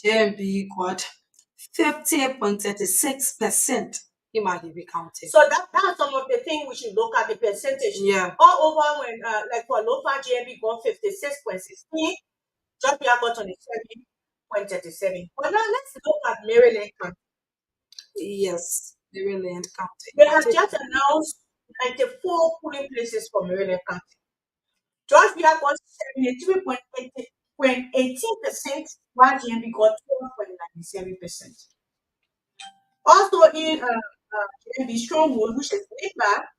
JMB got 50.36% in Liberia County. So that's some of the things we should look at the percentage. Yeah. All over when like for local JMB got 56.16, Georgia got 27.37. But now let's look at Maryland County. Yes, Maryland County. They have just announced 94 polling places for Maryland County. Georgia got 73.18%, while GMB got 12.97%. Also in GMB Stronghold, which is Liberia,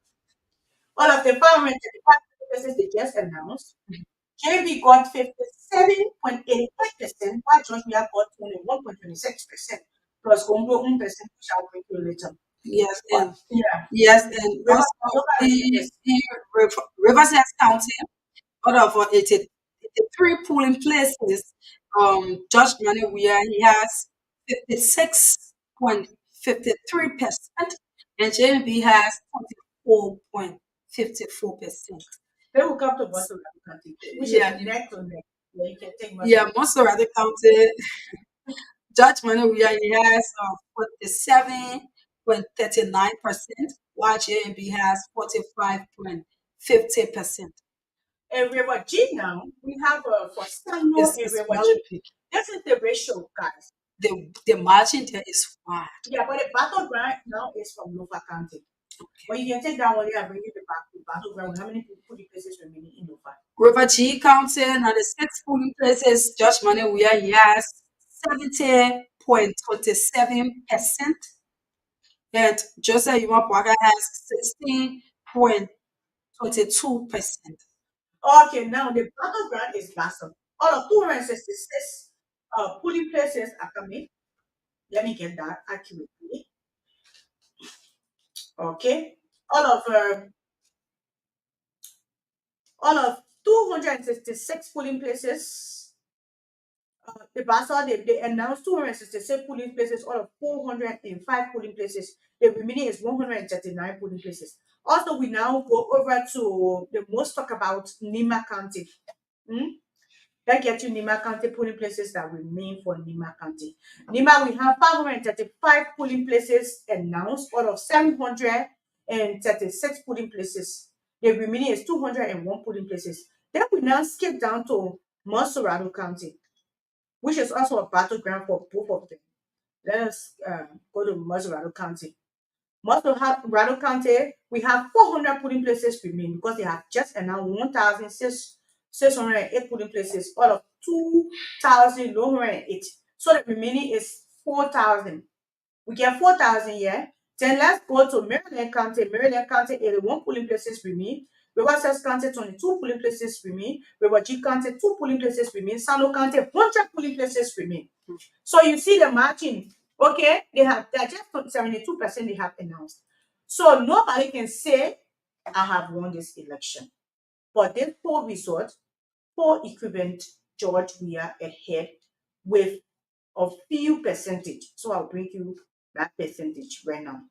all of the 535 places they just announced, JB got 57.88%, while Georgia got 21.26%, plus Congo 1%, which I'll bring you later. Yes, and Yeah. yes, and also in Riverside County, out of 83 polling places, Judge Manuel he has 56.53%, and JMB has 24.54%. They will come to Montserrat County, which is neck to neck. Yeah, you can take Montserrat County, Judge Manuel he has 47.39%, while JMB has 45.50%. And River G now, we have for Stano and River G. This is the ratio, guys. The margin there is wide. Yeah, but the battleground now is from Nova County. Okay. But you can take that one there and bring it back to battleground. How many polling places remaining in Nova? River G County, now the 6 polling places, Judge Manuel where he has 70.27%, and Joseph Yumapwaga has 16.22%. Okay, now the battleground is Boston. All of 266 polling places are coming. Let me get that accurately. Okay, all of 266 polling places. The Basel they announced 266 polling places out of 405 polling places. The remaining is 139 polling places. Also, we now go over to the most talk about Nima County. That get you Nima County polling places that remain for Nima County. Nima, we have 535 polling places announced out of 736 polling places. The remaining is 201 polling places. Then we now skip down to Montserrat County, which is also a battleground for both of them. Let us go to Montserrat County. Montserrat County, we have 400 polling places remain because they have just announced 1,608 polling places out of 2,108. So the remaining is 4,000. We get 4,000 here. Then let's go to Maryland County. Maryland County, 81 polling places remain. Riverside County, 22 polling places remain. River G County, 2 polling places remain. Sano County, 100 polling places remain. So you see the margin. Okay, they're just 72% they have announced. So nobody can say I have won this election. But this poll result, poll equivalent, George, we are ahead with a few percentage. So I'll bring you that percentage right now.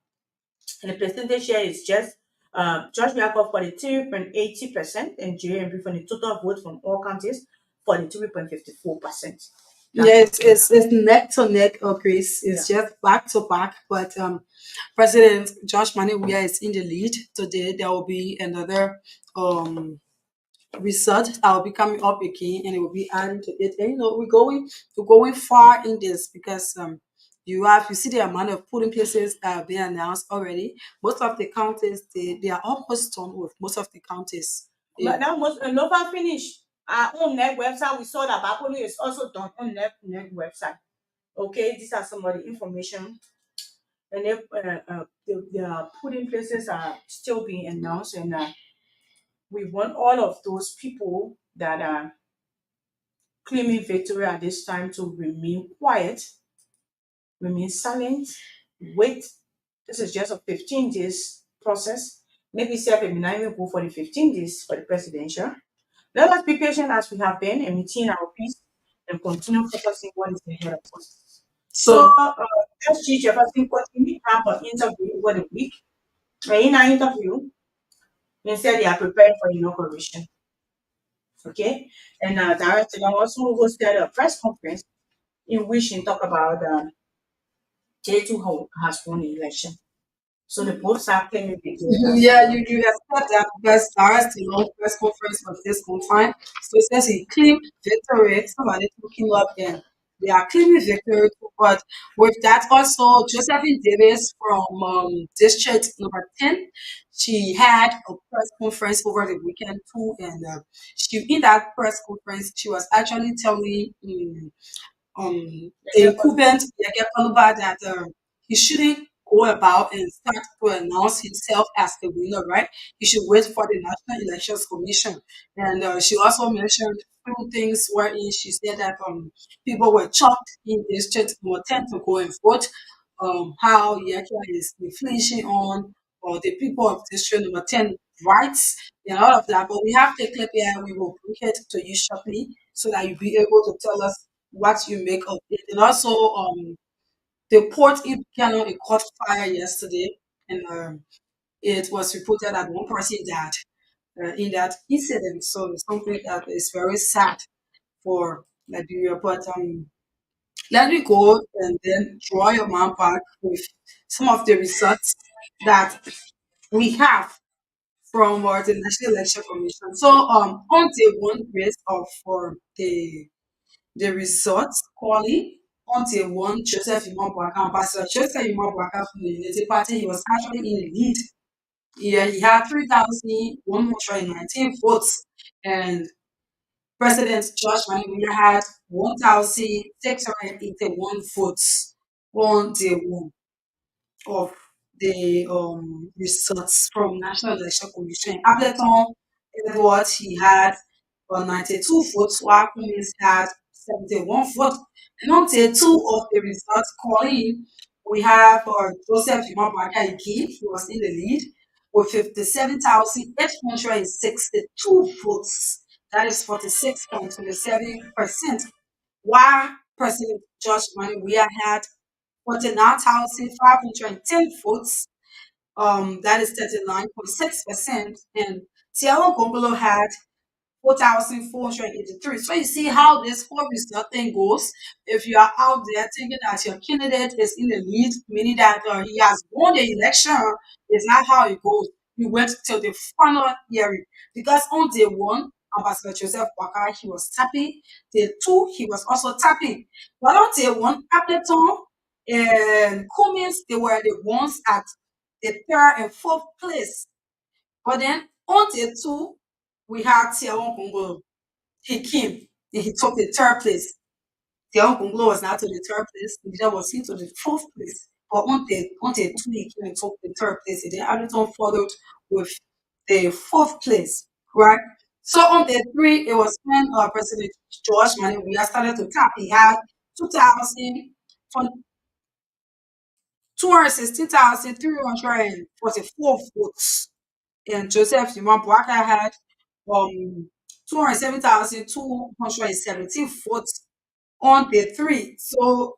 And the percentage here is just George got 42.80% and JMB from the total vote from all counties, 43.54%. Yes, it's neck to neck, Chris. It's just back to back. But President Josh Manuel is in the lead today. There will be another result that will be coming up again, and it will be added to it. And we're going far in this because you see the amount of polling places that have been announced already. Most of the counties they are almost done with most of the counties. But now Nova finished. Our own net website, we saw that Bapoli is also done on net website. Okay, these are some of the information. And the polling places are still being announced, and we want all of those people that are claiming victory at this time to remain quiet, remain silent, wait. This is just a 15 days process. Maybe 7 will go for the 15 days for the presidential. Let us be patient as we have been and maintain our peace and continue focusing what is ahead of us. So, SG Jefferson continue to have an interview over the week. And in our interview, they said they are preparing for inauguration. Okay? And Director also hosted a press conference in which he talk about they too has won the election. So the both side claiming victory as Yeah, well. you expect that because that's the long press conference of this confined. So it says he claimed victory. Somebody took him up and they are claiming victory. But with that also, Josephine Davis from District number 10, she had a press conference over the weekend too. And she in that press conference, she was actually telling the Except for incumbent Yeke Paluba that he shouldn't go about and start to announce himself as the winner, right? He should wait for the National Elections Commission. And she also mentioned few things wherein she said that people were chopped in district number 10 to go and vote, how Yeke is infringing on or the people of district number 10 rights and all of that. But we have the clip here, we will bring it to you shortly so that you'll be able to tell us what you make of it. And also, the port in Piano it caught fire yesterday, and it was reported that one person died in that incident. So it's something that is very sad for Liberia. But let me go and then draw your mind back with some of the results that we have from the National Election Commission. So on the one grade of for the results calling until one Joseph Imambwaka, Ambassador Joseph Imambwaka from the Unity Party, he was actually in the lead. Yeah, he had 3,119 votes, and President George Manibunya had 1,681 votes on the one of the results from National Election Commission. Appleton Edward, he had 92 votes, while Cummings had 71 votes. And on day two of the results calling, we have Joseph Imabaka again. He was in the lead with 57,862 votes. That is 46.27%. While President George Manibuya had 49,510 votes. That is 39.6%. And Tiago Gongolo had 4,483. So you see how this whole result thing goes. If you are out there thinking that your candidate is in the lead, meaning that he has won the election, it's not how it goes. We went till the final hearing because on day one, Ambassador Joseph Waka, he was tapping. Day two, he was also tapping. But on day one, Appleton and Cummins, they were the ones at the third and fourth place. But then on day two, we had Tiawan Congo. He came and he took the third place. Tiawan Congo was not to the third place, Nigeria was into the fourth place. But on day two, he came and took the third place. And then Hamilton followed with the fourth place, right? So on day three, it was when President George Manibuya started to tap. He had 2,000, 216,344 votes. And Joseph Simon Boaka had 207,217 votes on the three. So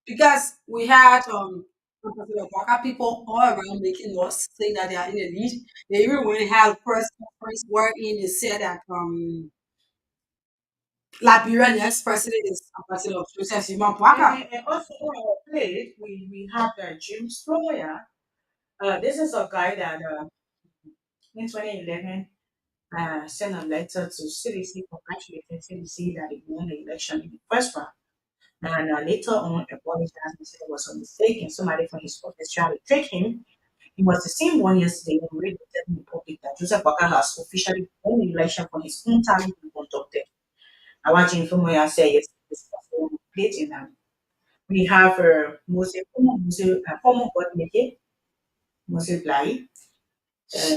because we had Boaka people all around making laws saying that they are in the lead, they even went and had a press conference wherein they said that Liberian next president is Ambassador Joseph Simon Boaka. And also on our plate, we have James Floyer. This is a guy that in 2011 sent a letter to CDC congratulating CDC that he won the election in the first round. And later on, apologized and said it was a mistake and somebody from his office tried to trick him. It was the same one yesterday when we read in the public that Joseph Baka has officially won the election for his own talent and conducted. I watched him from where I said yes, this was a plate in we have former board maker, Mose Blai, uh,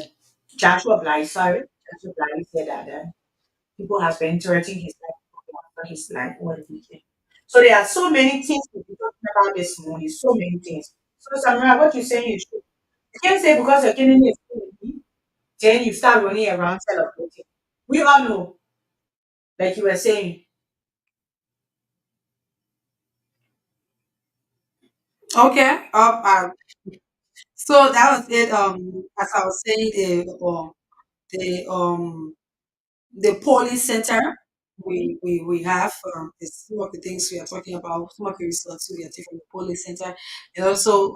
Joshua Blai, sorry. Joshua Blai said that people have been interrupting his life after his life over the weekend. So there are so many things to be talking about this morning, so many things. So Samara, what you're saying is true. You can't say because your kidney is full, then you start running around celebrating. We all know, like you were saying. Okay. So that was it. As I was saying, the police center. we have is some of the things we are talking about, some of the results we are taking from the polling center, and also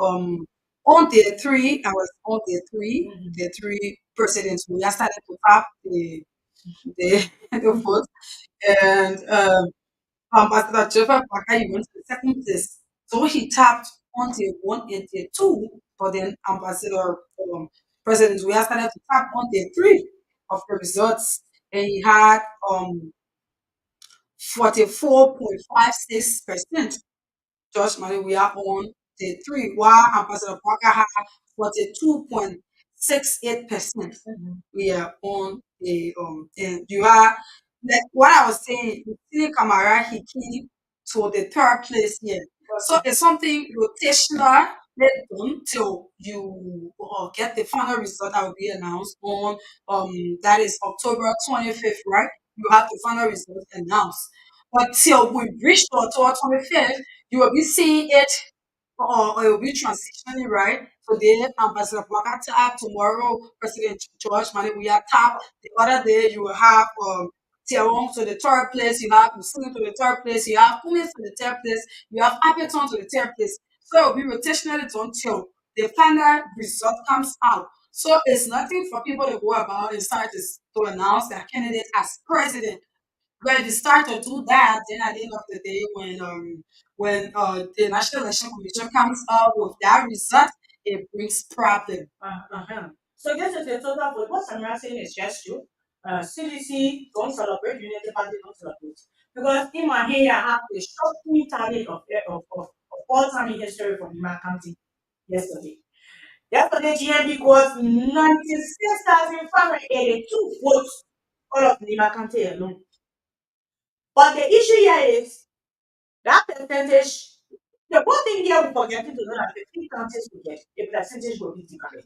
on day three, I was on day three presidents. We are starting to tap the the vote, and Ambassador Joseph Baka, he went to the second place. So he tapped on the 182, but then Ambassador President we started to tap on the three of the results, and he had 44.56%. Josh Money, we are on the three, while Ambassador Parker had 42.68%. We are on the and you are like what I was saying, Sini Kamara he came to the third place here. So it's something rotational let done till you get the final result that will be announced on that is October 25th, right? You have the final result announced. But till we reach the October 25th, you will be seeing it or it will be transitioning, right? Today, Ambassador Waka tap, tomorrow, President George Manibuya tap, the other day, you will have Tiawong to the third place, you have Muslim to the third place, you have Kumis to the third place, you have Apeton to the third place. So it will be rotationally until the final result comes out. So it's nothing for people to go about and start to announce their candidate as president. But if you start to do that, then at the end of the day, when the National Election Commission comes out with that result, it brings problem. So this is the total vote. What Samira saying is just true. CDC don't celebrate, Unity Party don't celebrate. Because in my hair, I have the shocking tally of all time in history from Lima County yesterday. Yesterday, GMB got 96,582 votes all of Lima County alone. But the issue here is that percentage, the one thing here we forgetting to know that the three counties we get, the percentage will be different.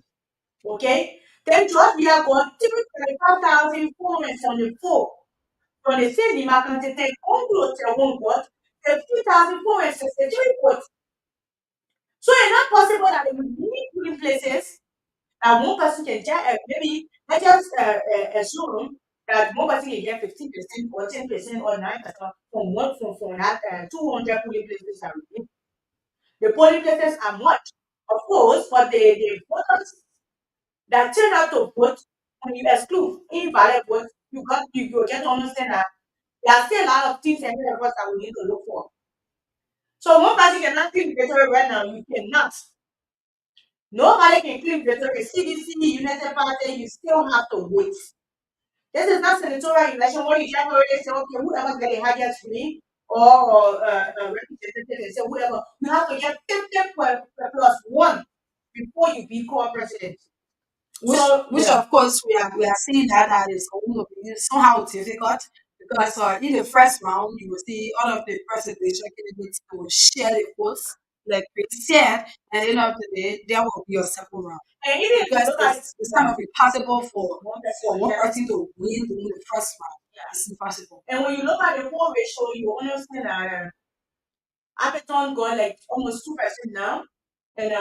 Okay? Then George we have got 325,474 from the same Lima County, then only to one got 50,463 votes. So it's not possible that we need polling places and one person can get maybe let's just assume that one person can get 15% or 10% or 9% from one from that 200 polling places that we need. The polling places are much, of course, but the voters that turn out to vote, when you exclude invalid votes, you get to understand that there are still a lot of things and of us that we need to look for. So one person cannot claim victory right now. You cannot. Nobody can claim victory. CDC, United Party, you still have to wait. This is not senatorial election where you just already say, okay, whoever get the highest win or representative and say whoever, you have to get 50 plus one before you become president. Which of course we are seeing that is going to be somehow difficult because in the first round you will see all of the presidential candidates will share the votes like we said, and at the end of the day there will be a second round And even if you because look at it's kind of impossible for one yeah, person to win in the first round. yeah. It's impossible. And when you look at the poll ratio, you understand that Apeton got like almost 2% now. And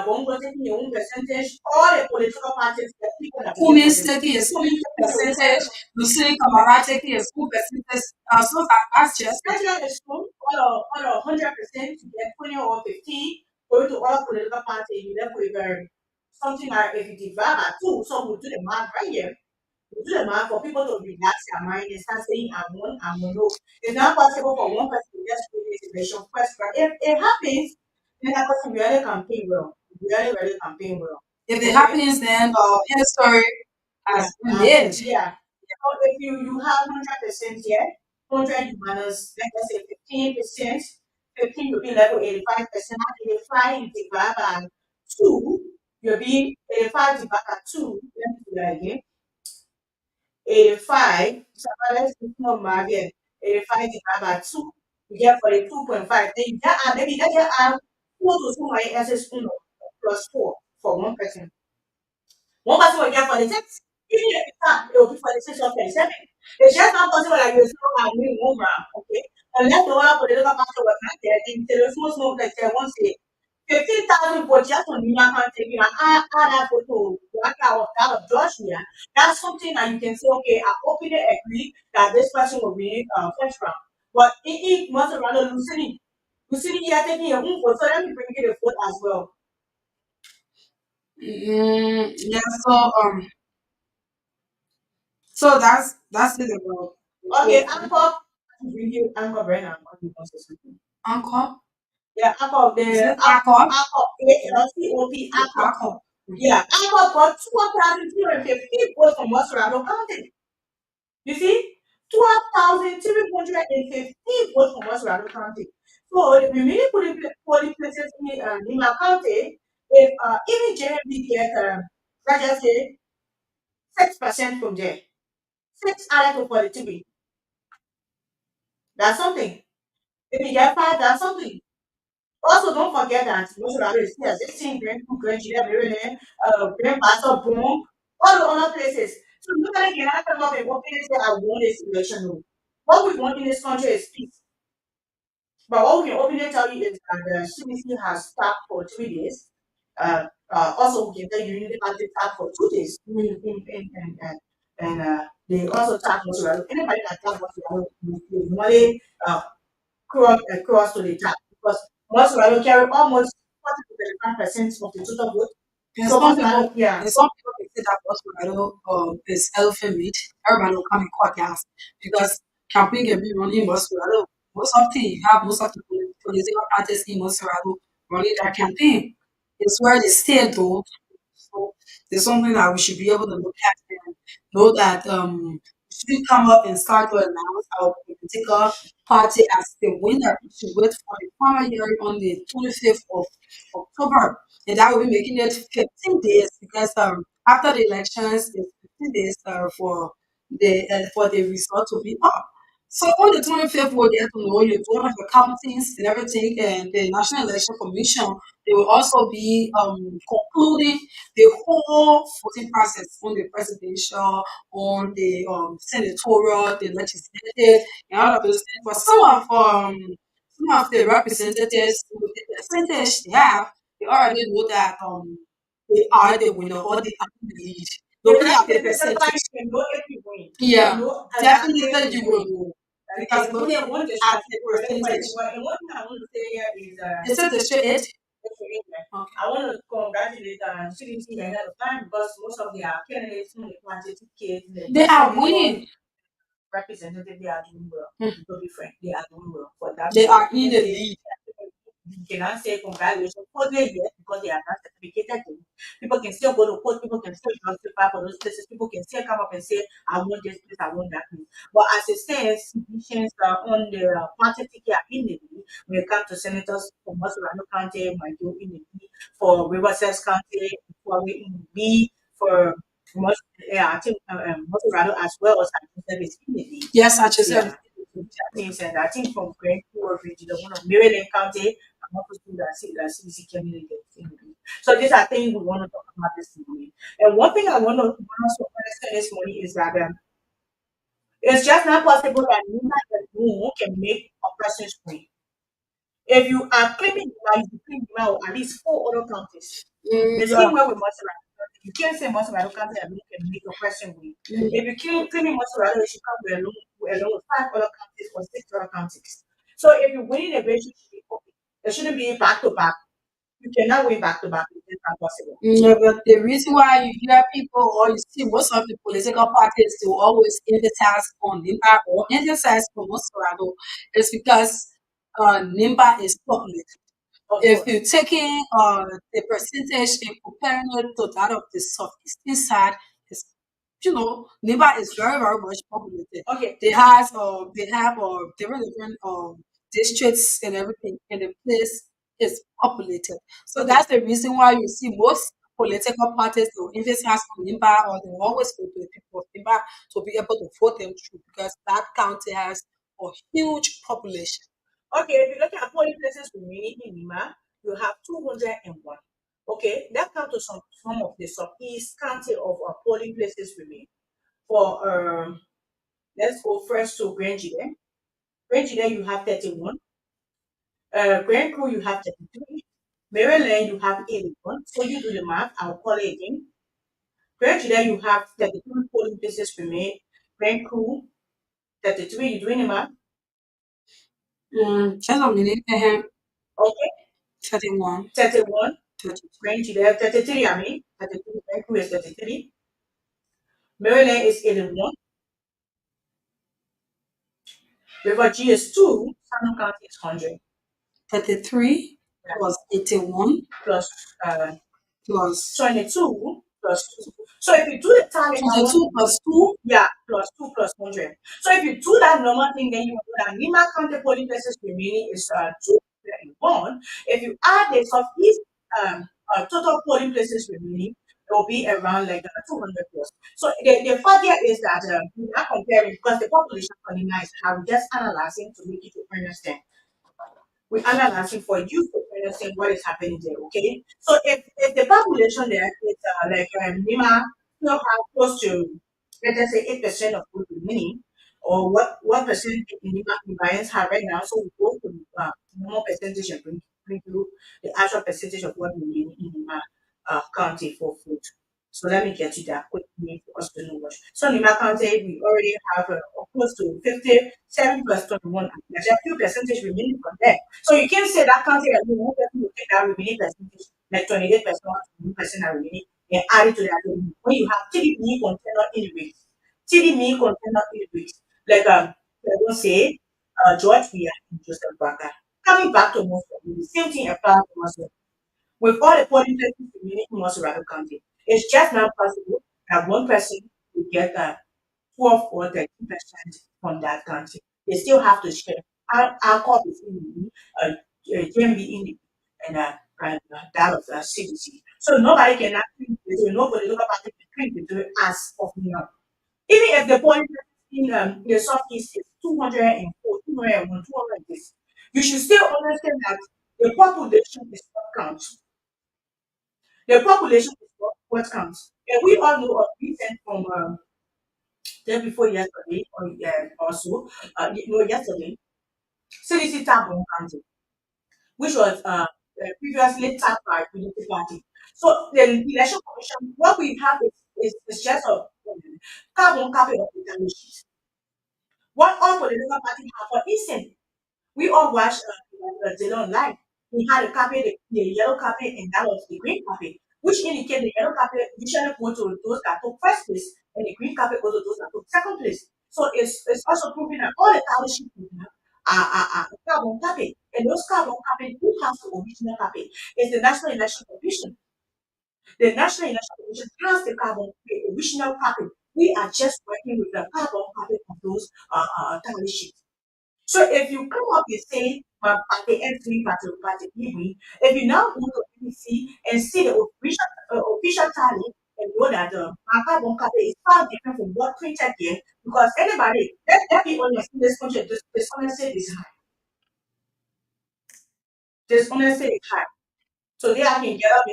Bongo taking your own percentage, all the political parties that people that Kumis taking his good percentage, Lucille Camara taking his good percentage. So that's just National is true, all 100% to get 20 or 15, going to all political parties, you left with something like if you divide by two, so we'll do the math right here. We'll do the math for people to relax their mind and start saying, I'm one, no. It's not possible for one person to just put this election first, but if it happens, then that person really campaign well. Really campaign well. if it happens, then history has been made. Yeah. So if you have 100% here, 100 minus let's say 15%, 15 will be level 85%. 85 divided by 2, you'll be 85 divided by 2. Let me do that again. 85, so let's do number again. 85 divided by 2, you get 42.5. Then you get maybe let's just add 4 to 2 my SS 1 plus 4 for one person. One person will get 46. Even if it's not, it will be 46 or 37. It's just not possible that you still have win one round, okay? Unless the other political party was not there, then there is no smoke like there once say 15,000 votes just on Nima can take you and add that vote to bracket of that of Georgia, that's something that you can say, okay, I openly agree that this person will be first round. But if most rather Lucini, you are taking your own vote, so let me bring you the vote as well. Yeah, so that's it about Okay, the Anchor, bring you Anchor brand and something. anchor. Yeah, Anchor, Is the it aqua? Anchor, ALCOP, The Anchor. aqua. Yeah, Anchor got 2,350 votes from Masarado County. You see, 12,350 votes from Masarado County. So if we really put in polling places in Lima County, if even JMB get, let's just say, 6% from there, 6 added to 43, that's something. If you get 5, that's something. Also, don't forget that most of the other states, they sing Grand Grand Gila, Maryland, Grand Pastor Boom, all the other places. So nobody can come up and open and say, I want this election. No. What we want in this country is peace. But what we can openly tell you is that the CBC has stopped for 3 days. Also, we can tell you unity party stopped for 2 days. They also start most anybody that starts most normally uh, cross to the top because most rather carry almost 40 to 35% of the total vote. And So some most people rather, yeah. and some people can say that Osvaldo is elephant meat. Everybody will come in court gas because campaign can be running in Osvaldo. Most often you have most of the political parties in Osvaldo running that campaign. It's where they stay though. So there's something that we should be able to look at and know that we shouldn't come up and start to announce our political party as the winner. We should wait for the final hearing on the 25th of October, and that will be making it 15 days because after the elections, it's 15 days for the result to be up. So on the 25th, we'll get to know your board of accountants and everything, and the National Election Commission. They will also be concluding the whole voting process on the presidential, on the senatorial, the legislative, and all of those things. But some of the representatives, with the percentage they have, they already know that they are the winner or they are in the lead. The Looking at the representative percentage, party can know if you win. yeah, Know exactly if definitely you you will win. know because Okay, only looking one at distraction. the percentage. Well, and one thing I want to say here is Is it the straight edge? Okay. I want to congratulate CDC ahead of time because most of their candidates, the quantity kids, They are winning. representative, they are doing well. Hmm. To be frank, they are doing well. For that, They are in you the say lead. you cannot say congratulations for them yet because they are not certificated. People can still go to court, people can still justify for those places, people can still come up and say, I want this place, I want that place. But as it stands, submissions are on the party ticket are in the lead. When it comes to senators for Masurano County, Majo in the lead, for Riverside County, for in the lead, for yeah, I think Masurano as well as service in the lead. Yes, I just Yeah. said. Things and I think from Grand Tour to the one of Maryland County, I'm not supposed that CC community. So these are things we want to talk about this morning. And one thing I want to also understand this morning is that it's just not possible that neither alone can make a person screen. If you are claiming you claim well at least 4 other counties. The Yeah. same way with Mozzarella. You can't say Mozzarella county alone can make a person win. If you claiming Mozzarella, you should come along with 5 other counties or 6 other counties. So if you're winning a race, it shouldn't be back to back. You cannot win back to back. It's not possible. Yeah, but the reason why you hear people or you see most of the political parties to always emphasize on NIMBA or emphasize on Mosquito is because NIMBA is public. Of If course. you're taking the percentage and comparing it to that of the southeastern side, it's, NIMBA is very, very much populated. Okay. They have different districts and everything, and the place is populated. So Okay. that's the reason why you see most political parties will emphasize on NIMBA or they always go to the people of NIMBA to be able to vote them through because that county has a huge population. Okay, if you look at polling places remaining in Lima, you have 201. Okay, that comes to some of the southeast county of our polling places remain. For let's go first to Grand Gide. Grand Gide, you have 31. Grand Crew, you have 33. Maryland, you have 81. So you do the math, I'll call it again. Virtually, there you have 33 polling places remain. Rank crew, 33. You doing it, man? Just a minute. Okay. 31, 31. 32. Range there, 33, I mean. 33. Rank crew is 33. Maryland is 81. River G is 2. Salmon County is 100. 33 Yeah. plus 81 Plus plus 22 plus 2. So if you do the tally, I want 22 plus 2. yeah, plus 2 plus 100. So if you do that normal thing, then you know that Lima County polling places remaining is 201. If you add the Southeast total polling places remaining, it will be around like 200 plus. So the fact here is that we are comparing because the population for Lima is how we just analyzing to make it to understand. We're analyzing for you to understand what is happening there, okay? So if the population there is like Nima still have close to, let us say, 8% of good remaining, or what percent Nima Nigerians have right now, so we go to normal percentage and bring you the actual percentage of what remaining in Nima county for food. So let me get you that quickly for us to know what. So Nima County, we already have close to 57 plus 21. There's a few percentage remaining from there. So you can say that county that you one person will take that remaining percentage, like 28% or 20% are remaining, and add it to that. When you have TDP container in rates, TDP container in rates, like I will say, George we are in Joseph Barker. Coming back to most of the same thing applies to Muslim. With all the polling places remaining in Muslim County, it's just not possible that one person will get 12 or 13% from that country. They still have to share. Our corp is in GMB in that of CDC. So nobody can actually, no political party can between us of now. Even if the polling in the southeast is 204, 201, 200, you should still understand that the population is what counts. The population is what counts. And we all know of recent from day before yesterday or so, yesterday, CDC tapped on County, which was previously tapped by political party. So the election commission, what we have is just a carbon copy of the damage sheet. What all political parties have, for instance, we all watched Zelo online. We had a copy, the yellow copy, and that was the green copy, which indicate the yellow copy usually go to those that took first place, and the green copy go to those that took second place. So it's also proving that all the scholarship we have are carbon copy, and those carbon copy who has the original copy is the National Election Commission. The National Election Commission has the carbon copy, original copy. We are just working with the carbon copy of those tally sheets. So if you come up and say party N3, party B, if you now go to BBC and see the official tally and know that the carbon copy is far different from what printed here, because anybody, let be honest, in this country, dishonesty is high. Dishonesty is high. So they I can get up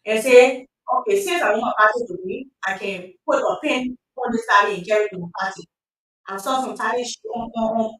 and say, okay, since I want a party to win, I can put a pin on this tally and carry it to the party. I saw some tally on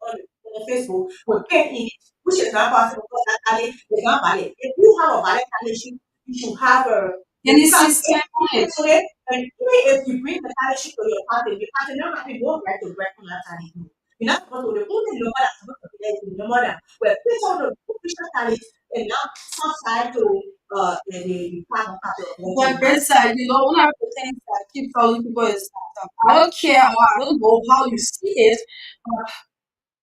Facebook with pen in it, which is not possible because that tally is not valid. If you have a valid tally sheet, you should have a Any system on it. it. And even if you bring the tally sheet to your party not having no right to break on that tally. You're not supposed to. The only number that's supposed to be there is the number that were put on the official tallies and now subside to the carbon copy of what But you have. bedside, one of the things that I keep telling people is that I don't care, or I don't know how you see it, but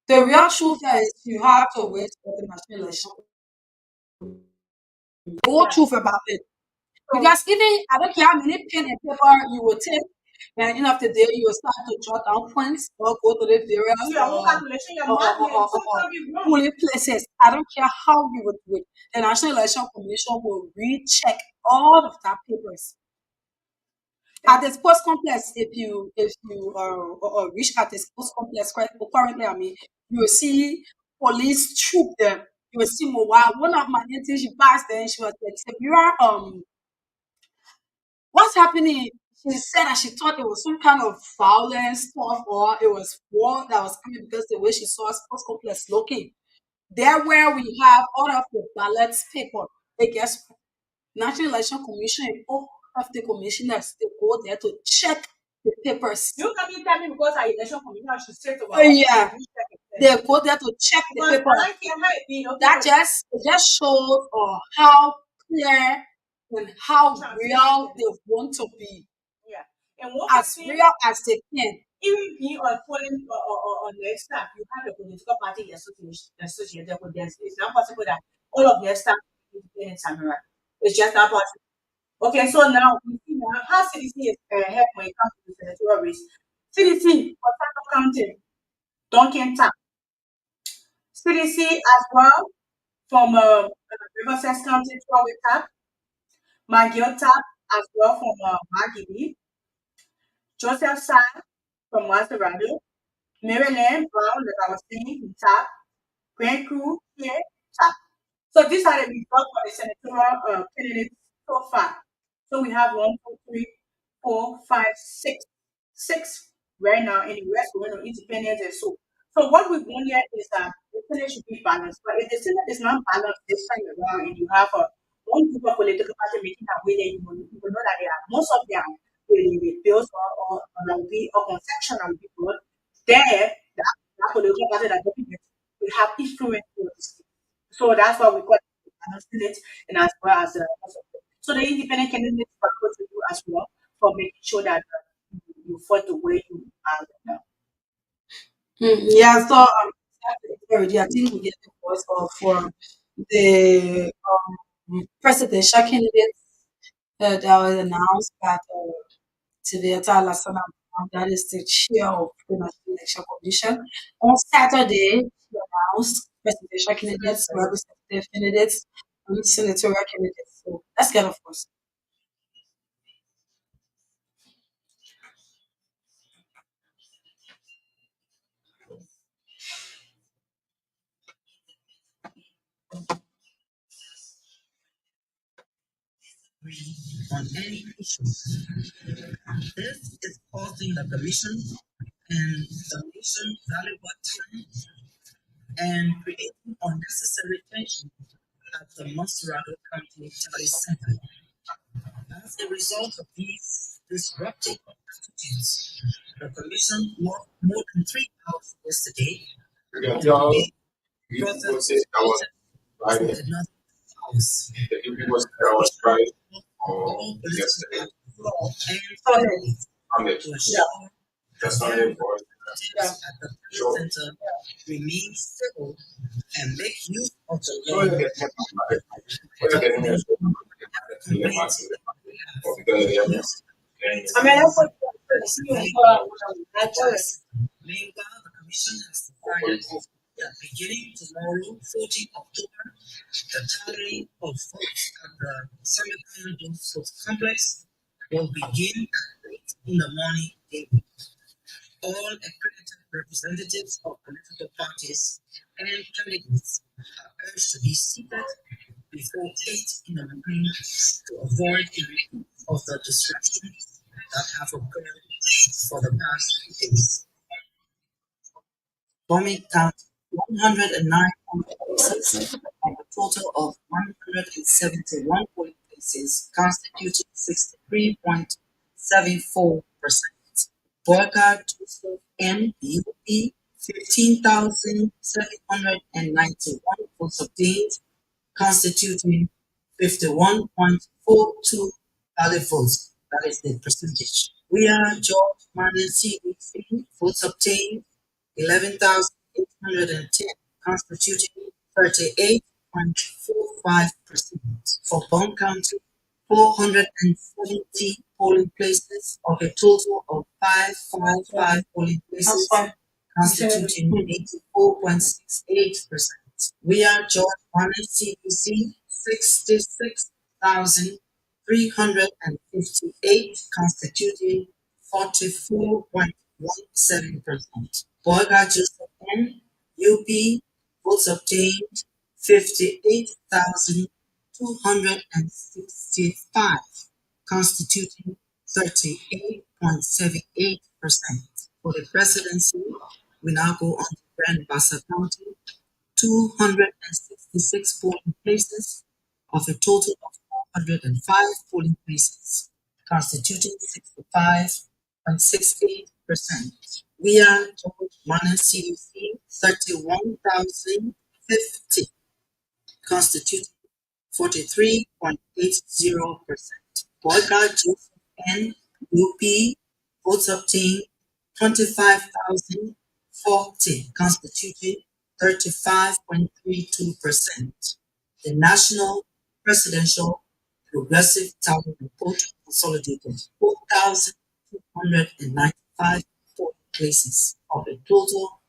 the real truth is you have to wait for the national election. The whole Yeah. truth about it. So Because even I don't care how many pen and paper you will take, and at the end of the day, you will start to jot down points or go to the do various your own calculation, your math may sometimes be wrong. polling places. I don't care how you would do it. The National Election Commission will recheck all of that papers. At the sports complex, if you or reach at the sports complex currently, I mean, you will see police troop them. You will see mobile. One of my aunties, she passed there and she was like, Sabira, what's happening? She said that she thought it was some kind of violence stuff or it was war that was coming because the way she saw sports complex looking. There where we have all of the ballots paper. They guess what? National Election Commission. Oh, of the commissioners, they go there to check the papers. You come in tell me because I election commission, I should say to Oh our office. yeah, they go there to check the Because paper. I don't care how it be, okay, That just shows how clear and how real they want to be, yeah. And one as person, real as they can. even being on foreign or on their staff, you have a political party associated with them. It's not possible that all of their staff is independent samurai. It's just not possible. Okay, so now we see now how CDC is help when it comes to the senatorial race. CDC for Suffolk County, Duncan Tap. CDC as well from Riverside County, Troy Tap. Maggie Tap as well from Maggie. Joseph San from Maserado. Maryland Brown, that I was saying, Tap. Grand Crew here, Tap. So these are the results for the senatorial candidates so far. So we have one, two, three, four, five, six, six right now, and the rest going on independence and so. So what we want here is that the Senate should be balanced. But if the Senate is not balanced this time around, and you have one group of political party making their way there, you will know that they are most of them the bills or will be or conception of people there. That political party that doesn't will have influence over the state. So that's why we call it balancing it and as well as so the independent candidates are supposed to do as well for making sure that you fought the way you are right now. Yeah, so already, I think we get the voice for the presidential candidates that was announced that Tiviata Lassana, that is the chair of the National Election Commission. On Saturday, she announced presidential candidates, representative candidates, and senatorial candidates. So let's get of course. On any issue. This is causing the Commission and the nation valuable time and creating unnecessary tension at the Monserrato County Tally Center. As a result of these disruptive attitudes, the Commission worked more than 3 hours yesterday. Today, further another hours. All political law and family to ensure at the center remain civil and make use of the law. I mean, that's what Meanwhile, the Commission has decided that beginning tomorrow, 14 October, the tally of votes at the Summit Sports Complex will begin at 8 in the morning daily. All accredited representatives of political parties and candidates are urged to be seated before 8 in the morning to avoid any of the disruptions that have occurred for the past days. Bombing count 109 polling places of a total of 171 polling places, constituting 63.74%. Boycott Joseph N. UP 15,791 votes obtained, constituting 51.42 valid votes. That is the percentage. We are George Martin CDC votes obtained 11,810, constituting 38.45%. For Bond County, 470 polling places of a total of 555 polling places, constituting 84.68%. We are George Warner CDC 66,358, constituting 44.17%. Boyga Joseph N. UP votes obtained 58,265, constituting 38.78%. For the presidency, we now go on to Grand Bassa County, 266 polling places of a total of 405 polling places, constituting 65.68%. We are George Mana CDC, 31,050, constituting 43.80%. Boycott Joseph N. UP, votes obtained 25,040, constituting 35.32%. The National Presidential Progressive Tally Report consolidated 4,295 polling places of a total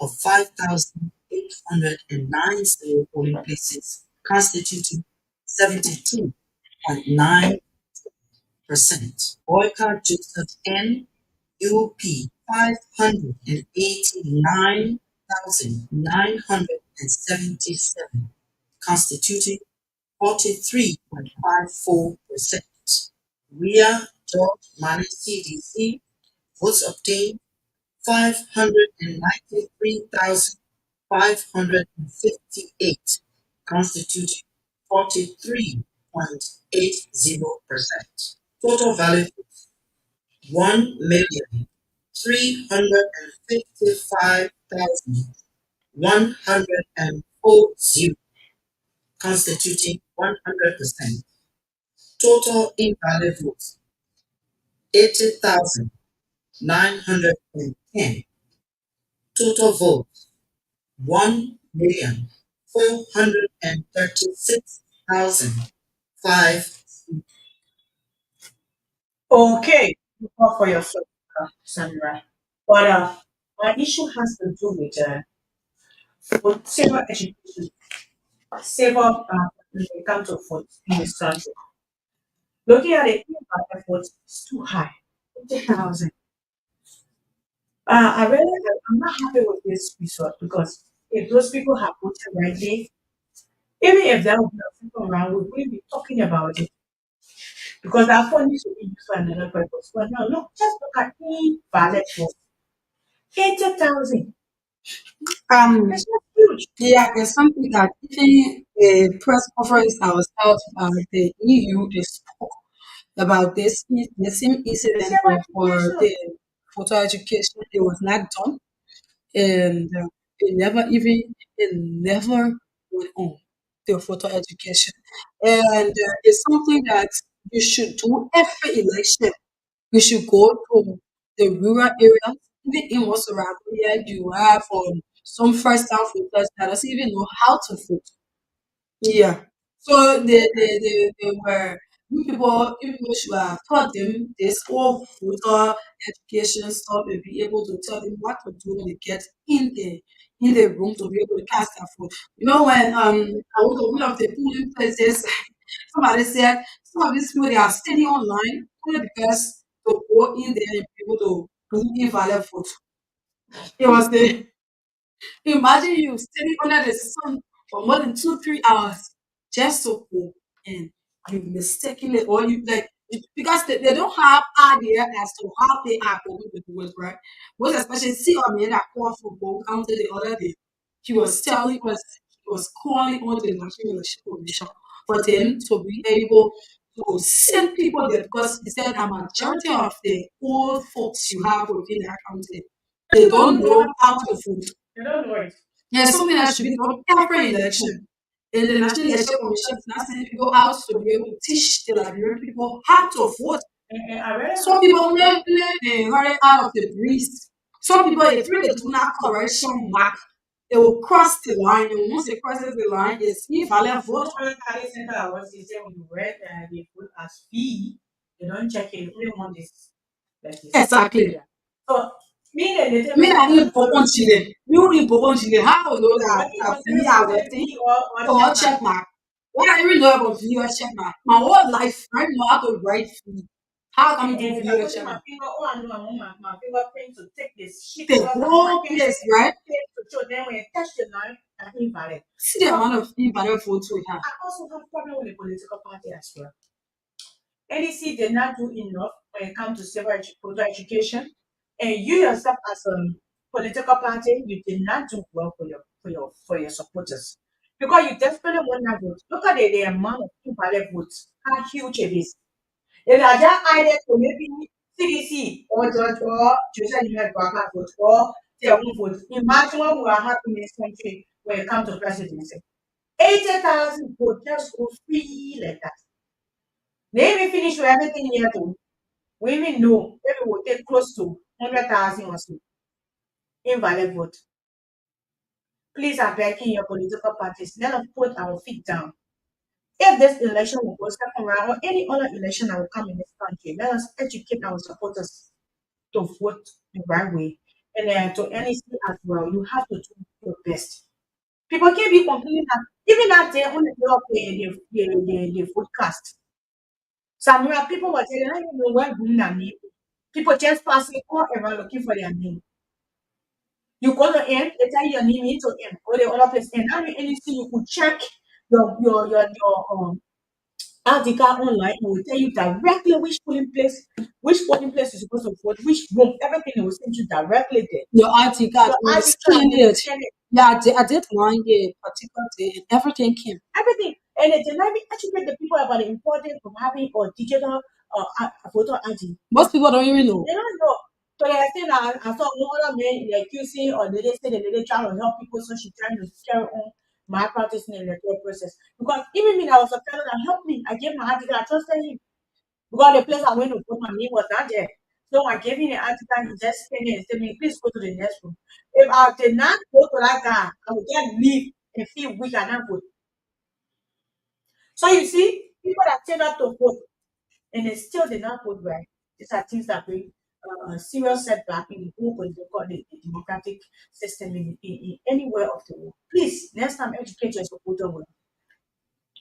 of 5,809 polling places, constituting 72.9%. Boycott Joseph N. UP 589,977, constituting 43.54%. Ria George Mani CDC, votes obtained 593,558, constituting 43.80%. Total valid 1,355,140, constituting 100%. Total invalid votes 80,910. Total votes 1,436,005. Okay, you call for yourself, Sandra. But my issue has to do with civil education, civil when it comes to food in this country. Looking at it, effort is too high, 50,000. I'm not happy with this result because if those people have voted rightly, even if there will be a second round, we wouldn't be talking about it because our phone needs to be used for another purpose. But now, look, just look at invalid vote. 80,000. Um, It's not huge. yeah, it's something that even the press conference ourselves, the EU, they spoke about this. The same It's incident about for education. the photo education. It was not done, and it never went on the photo education, and it's something that you should do every election. You should go to the rural areas, even in Mosorab, where you have some first time voters that doesn't even know how to vote. Yeah. So they were you people should have taught them this whole voter education stuff and be able to tell them what to do when they get in the room to be able to cast their vote. You know when I went to one of the polling places, somebody said some of these people they are standing online only because to go in there and be able to do invalid vote. It was the Imagine you standing under the sun for more than 2, 3 hours just to go and you mistakenly or you like because they don't have idea as to how they are going to do it, right? Most especially see a man that called for Bow County the other day. He was calling on the National Election Commission for them to be able to send people there because he said a majority of the old folks you have within that county, they People don't don't know how know to how to vote. vote. They don't know it. There's something that should be done every election. And the National Election Commission is not sending people out to be able to teach the Liberian people how to vote. And I read Some people they hurry out of the breeze. Some people, if they do not correction mark, they will cross the line. And once they crosses the line, it's invalid vote. one carry center I was he said when you read the put as fee, they don't check it. Only one is like this. Exactly. Yeah. So me and the Me na in Bobon Chile. You in Bobon Chile. How know I that think was we are waiting fee or for check check mark? What I even know about video check mark? My whole life, I know how to write free. How come you and do if I video put in check my mark? finger, oh I know I want my fingerprint to take this shit The off and whole package place, right? to show them when you touch the line, I invalid. See the So amount of invalid votes we have. I also have problem with the political party as well. NEC did not do enough when it comes to voter education, and you yourself as a political party, you did not do well for your supporters because you desperately want that vote. Look at the amount of invalid votes, how huge it is. If I just added to maybe CDC or judge or Judicial Unit Worker vote or their own vote, imagine what we are having in this country when it comes to presidency. 80,000 votes just go free like that. They even finish with everything here too. We even know maybe we'll take close to 100,000 or so invalid vote. Please, I'm begging your political parties, let us put our feet down. If this election will go second round or any other election that will come in this country, let us educate our supporters to vote the right way. And to NEC as well, you have to do your best. People can't be complaining that even that day on the day of the vote cast, some people were saying, I don't even know where doing their name. People just passing all around looking for their name. You go to end, they tell you your name into end, or the other place. And now anything you could check your article online, it will tell you directly which polling place you're supposed to vote, which room, everything it will send you directly there. Your ID card, Your when you article and scan then you it. send it, Yeah, I did mine a particular day and everything came. everything. And then let me educate the people about the importance of having a digital photo ID. Most people don't even know. They don't know. So they say that I saw one other man in the QC or they say the lady trying to help people, so she trying to carry on my practice in the electoral process. Because even me, I was a fellow that helped me. I gave my article, I trusted him. Because the place I went to put my name was not there. So I gave him the article, he just came in and said, me, please go to the next room. If I did not go to that guy, I would get leave and feel weak and not good. So you see, people that turn out to vote and they still did not vote right. These are things that bring a serious setback in the whole political, the democratic system in anywhere of the world. Please, next time, educate your supporter well.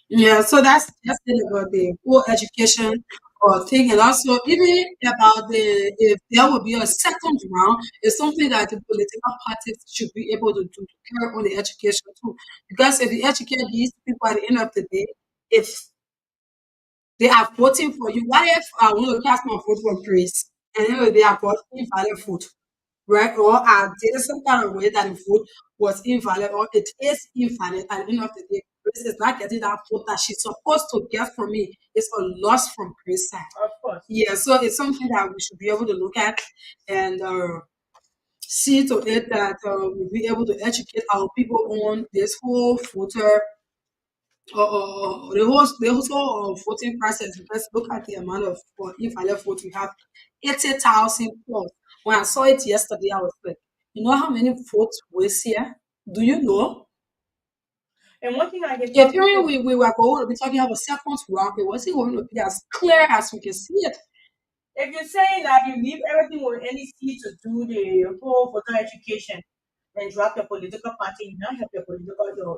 Yeah, so that's it about the whole education or thing, and also even about the if there will be a second round, it's something that the political parties should be able to do to carry on the education too. Because if you educate these people at the end of the day, if they are voting for you, what if I want to cast my vote for Grace and then they are voting invalid vote? Right? Or are there some kind of way that the vote was invalid or it is invalid at the end of the day? Grace is not getting that vote that she's supposed to get from me. It's a loss from Grace's side. Of course. Yeah, so it's something that we should be able to look at and see to it that we'll be able to educate our people on this whole voter the whole voting process because look at the amount of invalid vote we have 80,000 plus. When I saw it yesterday, I was like, you know how many votes was here? Do you know? And one thing I can If tell even people, we were going to be talking about a second round, it wasn't going to be as clear as we can see it. if you're saying that you leave everything with NEC to do the whole voter education and drop your political party, you not help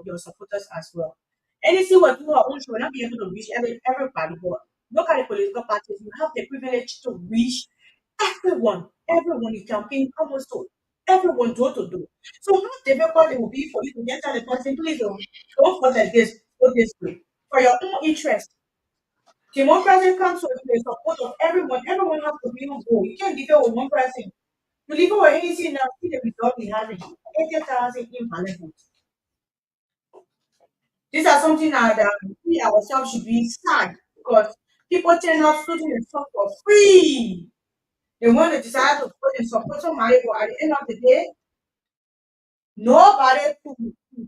your supporters as well. NEC will do her own, she will not be able to reach everybody, but look at the political parties, you have the privilege to reach everyone you campaign almost to everyone door to door. So how difficult it will be for you to get out the person, please don't vote like this, vote this way. For your own interest. Democracy comes with the support of everyone. Everyone has to be on board. You can't leave it with one person. You leave it with anything now, see the result we have. 80,000 invalid votes. These are something that we ourselves should be sad because people turn out students and stuff for free. They want to decide to put in support somebody, but at the end of the day, nobody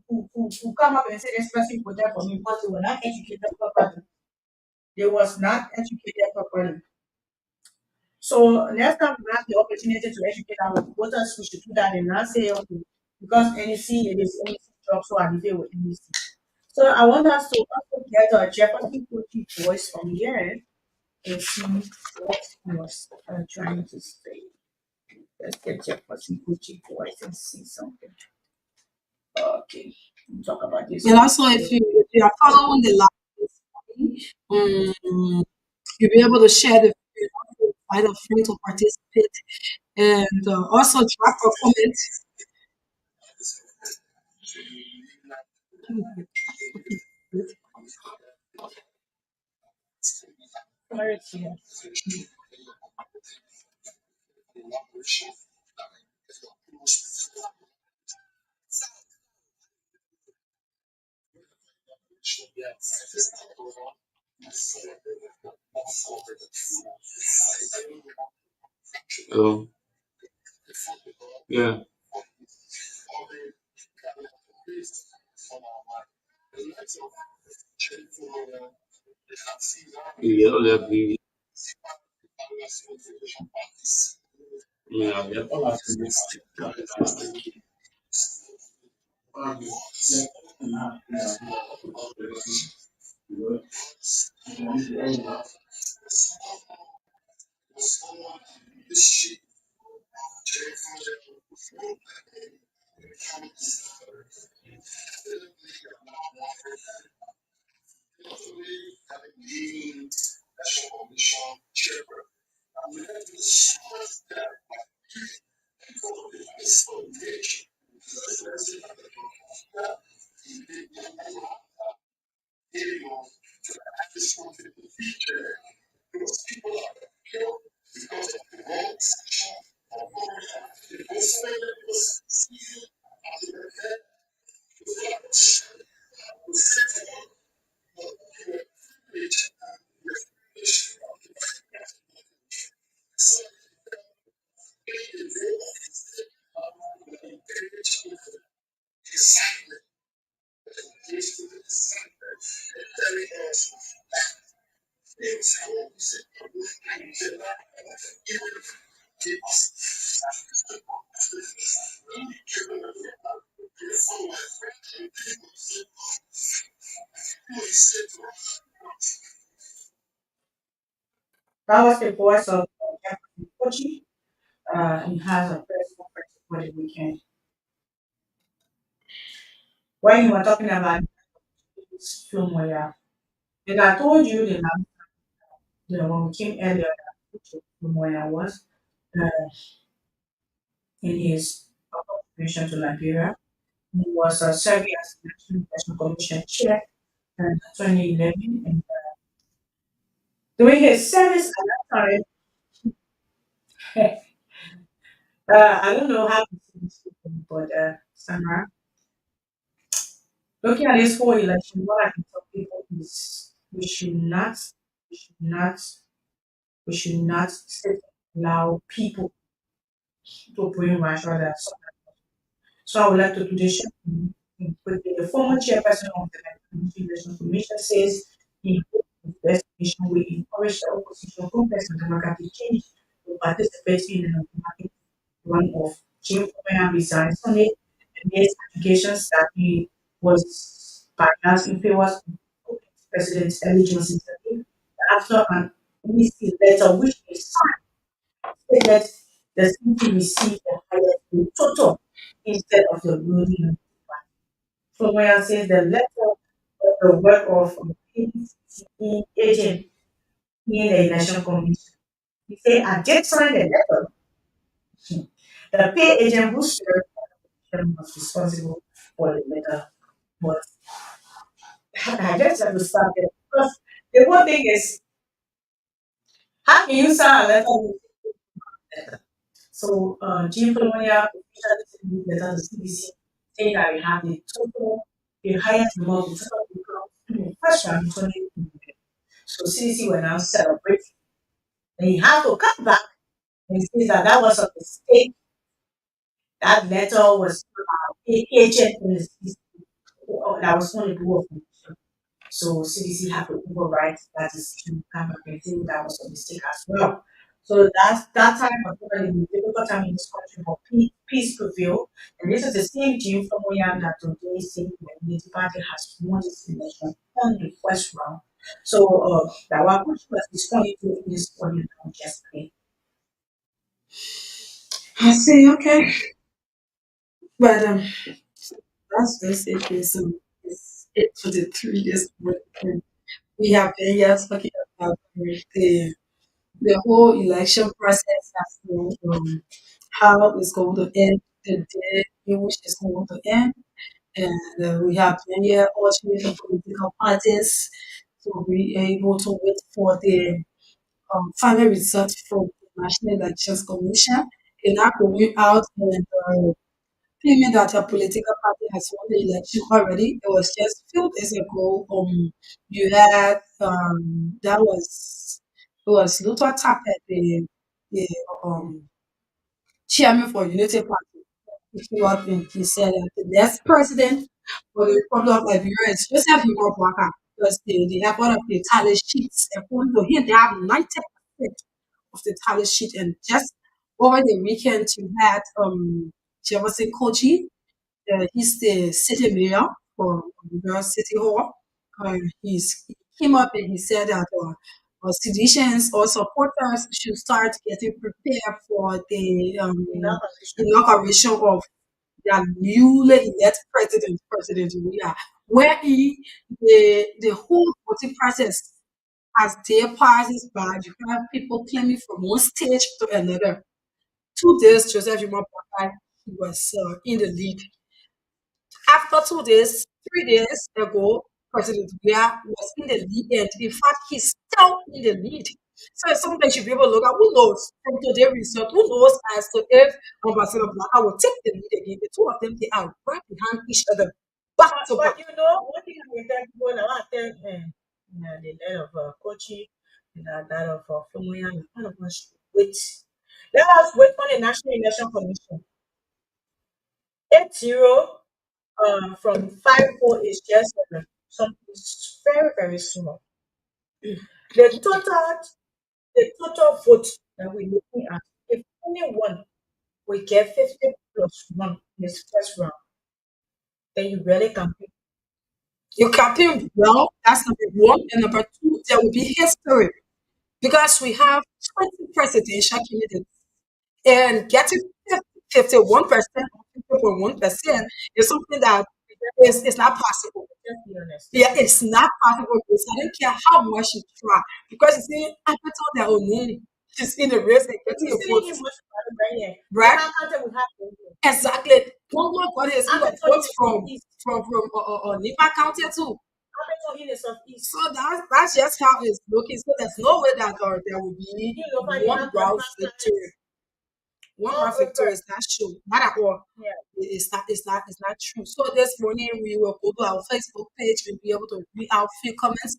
who come up and say this person put that for me because they were not educated properly. They was not educated properly. So next time we have the opportunity to educate our voters, we should do that and not say, okay, because NEC, it is NEC job, so I leave it with NEC. So I want us to also get a Jefferson Coaching voice from here and see what he was trying to say. Let's get Jefferson Coaching voice and see something. Okay, we'll talk about this. And also, if you are following the live, you'll be able to share the video, also invite a friend to participate, and also drop a comment. Clarity. Oh, yeah. Yeah, yeah, yeah, yeah. That was the voice of Jeffrey Kochi. He has a press conference for the weekend. When you were talking about this film where, like I told you when we came earlier, that film where was uh, in his contribution to Liberia. He was serving as the National Election Commission chair in 2011. And during his service at that time, I don't know how to say this, but Sandra, looking at this whole election, what I can tell people is we should not, we should not sit allow people to bring racial that. So I would like to do this quickly. The former chairperson of the Nigerian Election Commission says he hopes the investigation will encourage the opposition congress and democratic change to participate in an automatic run of Jim Comer resigns on it and makes allegations that he was biased in favor of President Eli Johnson after an NEC letter which he signed stated the city received the highest in total instead of the ruling. Someone says the letter of the work of a PCE agent in the election commission. He said, I did sign the letter. The pay agent who served was responsible for the letter. But I just have to stop there because the one thing is, how can you sign a letter with letter? So, Jim Colonia officially sent this letter to CBC saying that we have the highest number of the total people in the first round in 2020. So CDC will now celebrate. Then you have to come back and say that that was a mistake. That letter was agent in the CDC that was only do of information. So CDC had to override that decision, come back and say that was a mistake as well. So that time was probably the difficult time in this country for peace prevail. And this is the same Jim from Oyan that today saying the Unity Party has won this election on the first round. So that was responding to this audio yesterday. I see. Okay, but that's just it. So it's it for the 3 days. We have been just talking about the whole election process as to how it's going to end, the day in which it's going to end. And we have been here all the political parties to be able to wait for the final result from the National Elections Commission. They're not going out and claiming that a political party has won the election already. It was just few days ago. You had that was it was Luther Tappet, the chairman for Unity Party. He came up and he said that the next president for the Republic of Liberia is Joseph Hero Baka because they have one of the tally sheets. According to him, they have 90% of the tally sheet. And just over the weekend, you had Jefferson Kochi. He's the city mayor for Liberia City Hall. He came up and he said that citizens or supporters should start getting prepared for the inauguration of their newly elected president, President William, where the whole voting process as day passes by, you have people claiming from one stage to another. 2 days, Joseph Juma he was in the lead. After 2 days, 3 days ago, President Bia was in the lead, and in fact, he's still in the lead. So it's something you should be able to look at. Who knows from today's result? Who knows as to if Ambassador Blacka will take the lead again? The two of them, they are right behind each other, back to back. But you know, one thing I can tell people, I want to tell the head of Kochi, that of Fumuya, all of us should wait. Let us wait for the National Election Commission. 8-0 from 5-4 is just something very, very small. The total, the total vote that we're looking at, if anyone will get 50 plus 1 in this first round, then you really can pick. You campaign well, that's number one. And number two, there will be history because we have 20 presidential candidates and getting 51% or 50.1% is something that is not possible. Just be honest. Yeah, it's not possible because I don't care how much you try because you see, up until their own name, she's in the race and getting You a see vote. him much right here. Right? Now, content will happen. Exactly. One more God is I'm even going to votes from East. Nipa County too. I'm going to South East. So that's just how it's looking. So there's no way that there will be You know, but you one have round past victory. One all round victory over. is not true. Not at all. Yeah. It's not true. So this morning we will go to our Facebook page and be able to read out few comments.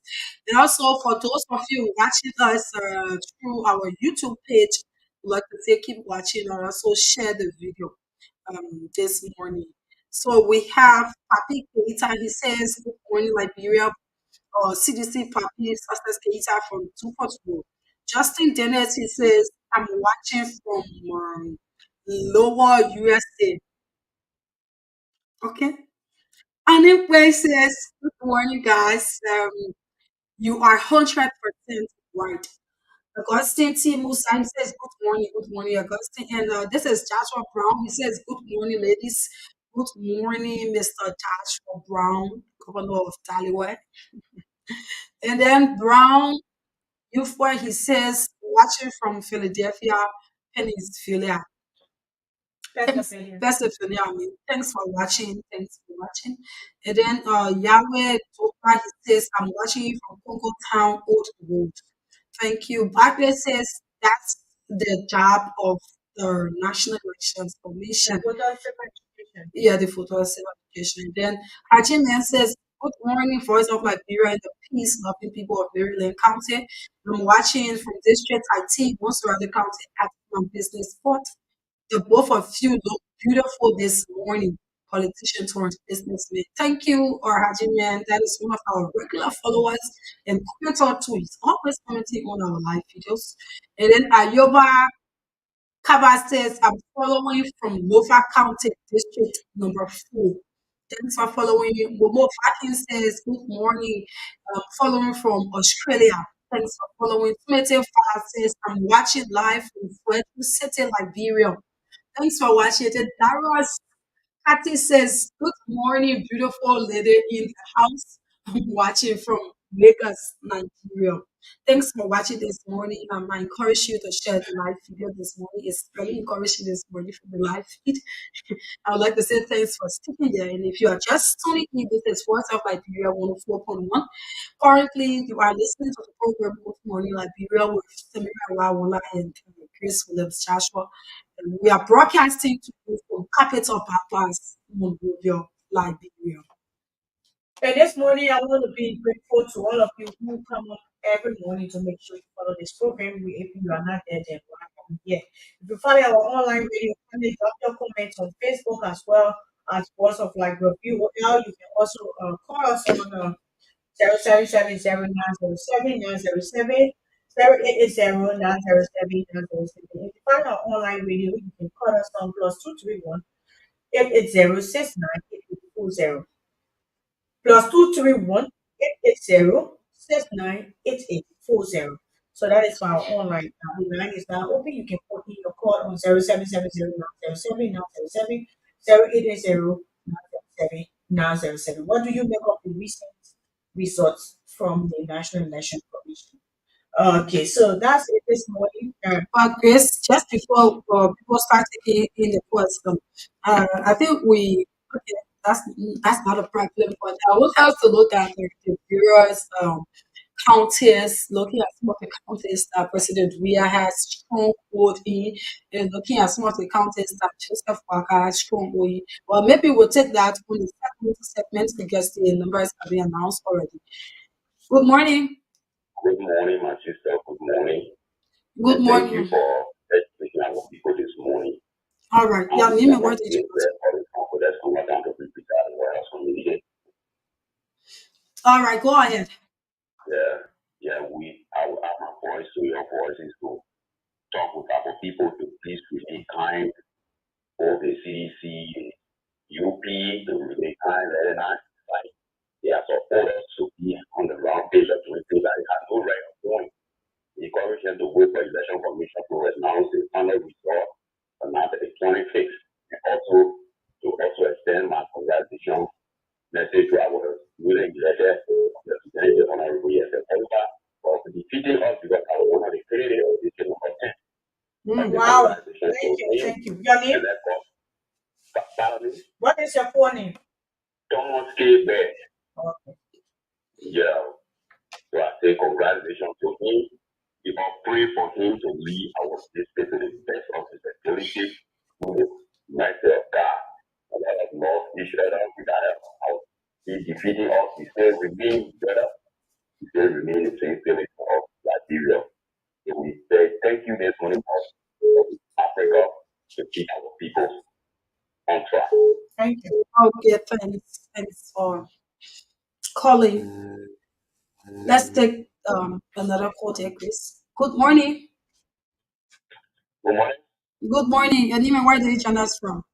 And also for those of you watching us through our YouTube page, we'd like to say keep watching and also share the video this morning. So we have Papi Keita. He says, "Good morning, Liberia." CDC Papi Success Keita from Tupot Road. Justin Dennis, he says, "I'm watching from Lower USA." Okay. Anyway, says, "Good morning, guys. You are 100% right." Augustine T. Musa he says, good morning, Augustine. And this is Joshua Brown. He says, "Good morning, ladies. Good morning, Mr. Joshua Brown, Governor of Taliway." And then Brown Youthboy, he says, "Watching from Philadelphia, Pennsylvania." Thanks, Pennsylvania. Pennsylvania. I mean, thanks for watching. Thanks for watching. And then Yahweh Topa, he says, "I'm watching you from Congo Town, Old Road." Thank you. Barclay says that's the job of the National Elections Commission. Voter certification. Yeah, the photo certification. Then Hajiman says, "Good morning, Voice of Liberia and the peace loving people of Maryland County. I'm watching from District IT, Monserrat County at my business spot. The both of you look beautiful this morning." Politician turned businessman. Thank you, or Hajiman. That is one of our regular followers and commenter too. He's always commenting on our live videos. And then Ayoba Kaba says, "I'm following you from Lofa County, District number 4. Thanks for following you." Momo Fatin says, "Good morning. Following from Australia. Thanks for following." Smith Far says, "I'm watching live from Frederick City, Liberia." Thanks for watching. Then Darius Patty says, "Good morning, beautiful lady in the house." I'm watching from Lagos, Nigeria. Thanks for watching this morning. I encourage you to share the live video this morning. It's very encouraging this morning for the live feed. I would like to say thanks for sticking there. And if you are just tuning in, this is Voice of Liberia 104.1. Currently, you are listening to the program Good Morning Liberia with Samira Wawola and Chris Williams Joshua. And we are broadcasting to you from Capital Papas, Monrovia, Liberia. And this morning, I want to be grateful to all of you who come up every morning to make sure you follow this program. If you are not there, then we're not coming here. If you follow our online radio, kindly drop your comments on Facebook as well as Voice of Like Review. Or you can also call us on 0770907907 If you find our online radio, you can call us on +231 880698840 +231 880698840. So that is for our online. The line is now open. You can put in your call on 0770-907-907. What do you make of the recent results from the National Election Commission? Okay, so that's it this morning. But Chris, just before people start taking in the question, I think okay, that's not a problem. But I want us to look at the various counties, looking at some of the counties that President Weah has strong hold in, and looking at some of the counties that Joseph Walker has strong hold in. Well, maybe we'll take that on the second segment because the numbers have been announced already. Good morning. Good morning, my sister. Good morning. Good And thank you morning. for educating our people this morning. All right. Yeah, I'm name and one where of did the you go to? confidence from what I'm to be prepared and what else we needed. All right, go ahead. Yeah, yeah, I will add my voice to your voices to talk with our people to please remain kind. Both the CDC, UP, to remain kind, very nice. Like, they are supposed to be on the wrong page of doing things that they have no right of doing. Encourage them to wait for election commission to announce the final result on the 26th, and also extend my congratulations message to our newly elected President Honorable Yesef Oliver for defeating us because I was one of the candidates of this number 10. Wow. Congratulations to Thank you. him. Thank you. Your name? What is your full name? Thomas K. Bear. Okay. Yeah. So I say congratulations to him. We all pray for him to lead our state to the best of his ability. Mighty of God. And let us love each other without our he defeating us. He still remain together. He still remain the same feeling of Liberia. So we say thank you this morning for Africa to keep our people on track. Thank you. Okay, thanks. Thanks for calling. Let's take another call here, Chris. Good morning. Good morning. Good morning. Your name and where did you join us from?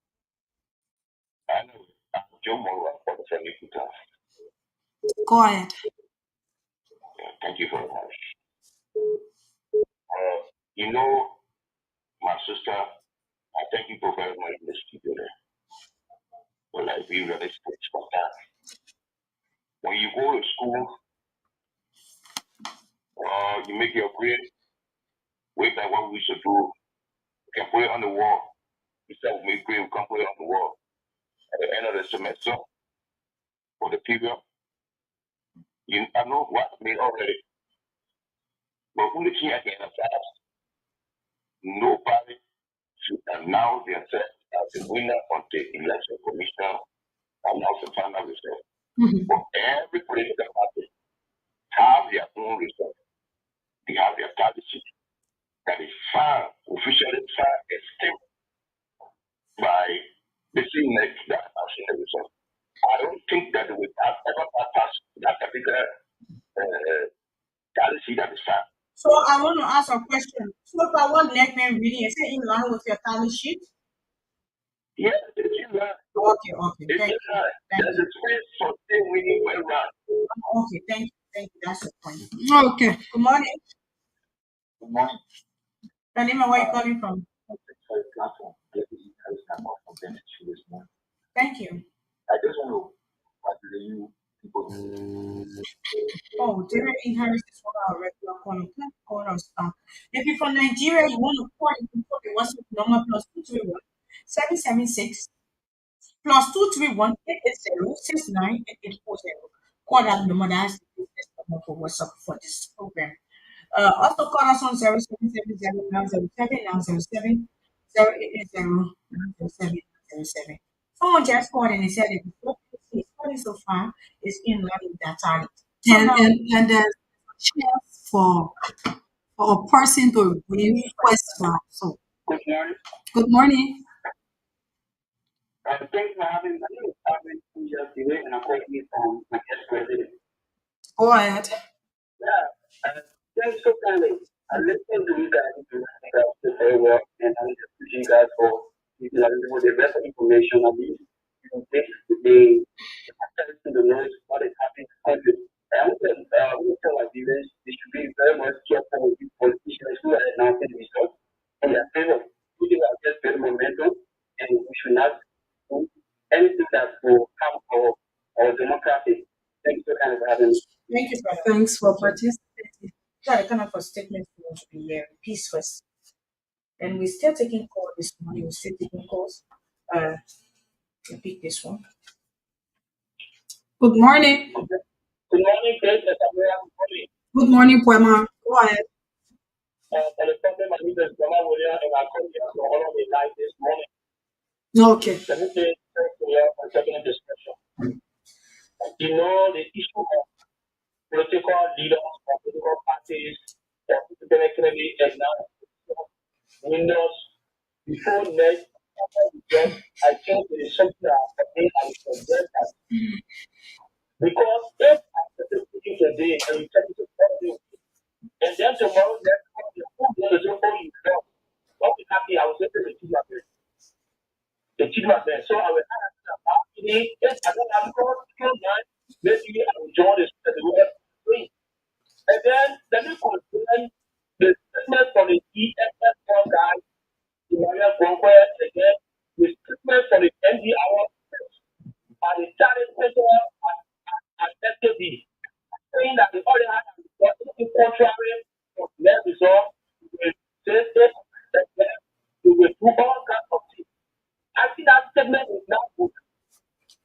I know I'm Joe Morrow for the Sunday Tutor. Go ahead. Thank you very much. You know, my sister, I thank you for very much in the studio there. But like we really speak about that. When you go to school, you make your grade, wait like what we should do, you can put it on the wall. Instead of make grade, we can put it on the wall. At the end of the semester, for the period, I know what I made already. But who the key at the end of class, nobody should announce themselves as the winner of the election commission, announce the final result. Mhm. But every political party have their own result. They have their strategy that is officially esteemed by the CNEC that have seen the result. I don't think that we have ever passed that particular strategy that is found. So I want to ask a question. So far, what neckman reading is it in line with your tally sheet? Yes, it's in line. Okay, okay. It's Thank in you. line. Thank There's you. a space for still winning well run. Okay, thank you. Thank you. That's the point. Okay. Good morning. Good morning. Your name and where you calling from? Platform. This morning. Thank you. I just want to congratulate you people. Oh, David Harris is one of our regular calling. Please call us. If you're from Nigeria, you want to call, you can call the WhatsApp number +231 776 +231 880 698840. Call that number. That's the business number for WhatsApp for this program. Also call us on 0770-907-907. Someone just called and they said it before it's calling so far is in line with that target. So And now and there's a chance for a person to win first round. So Good morning. good morning. Thanks for having me. I've been yesterday and I'm calling you from my president. Go ahead. Yeah, thanks for coming. I listened to you guys very well, and I appreciate you guys for utilizing the best information at least. This today, to the knowledge of what is happening in the country. And I want to tell my viewers they should be very much careful with these politicians who are announcing results in their favor. We think that just very momentum, and we should not do anything that will harm our democracy. Thank you so kind of having me. thank you, brother. Thanks for participating. These are the kind of a statement we want to be here. Peace first. And we're still taking calls this morning. We're still taking calls. Repeat this one. Good morning. Good morning, Grace. Good morning. Good morning, Poema. Go ahead. For the problem, I need the drama warrior and I come here to honor the light this morning. Okay. Let me say thanks to you for taking a discussion. You know, the issue of political leaders or political parties that typically announce windows before next just I think it is something that for me I would suggest that because if after the meeting today and you take it to Sunday and then tomorrow next the food is so you know, not be happy I will say to the children. The children. So I will ask about it if I don't have children, maybe I will join the web. And then let me confirm the statement from the EFF guy, Emmanuel Bonquer, again, the statement from the NDR and the starting center at SKB, saying that the other hand has got contrary to their result, with say that we will do all kinds of things. I think that statement is not good.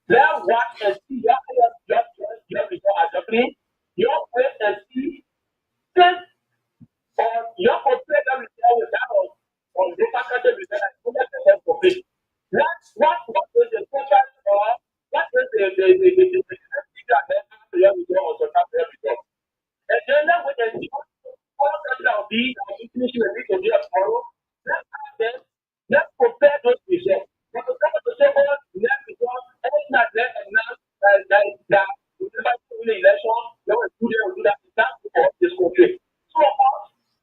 Let's watch and see your result adjustment, your wait and see. Since your operator return with that on the market return at 100% profit. What is the total or what is the return or total return? And then that would then see all that will be finishing a week today or tomorrow. Let's compare those results. But to come to say, oh, net result, anything that net and now that we never win the election, they will do that. That's for this country. So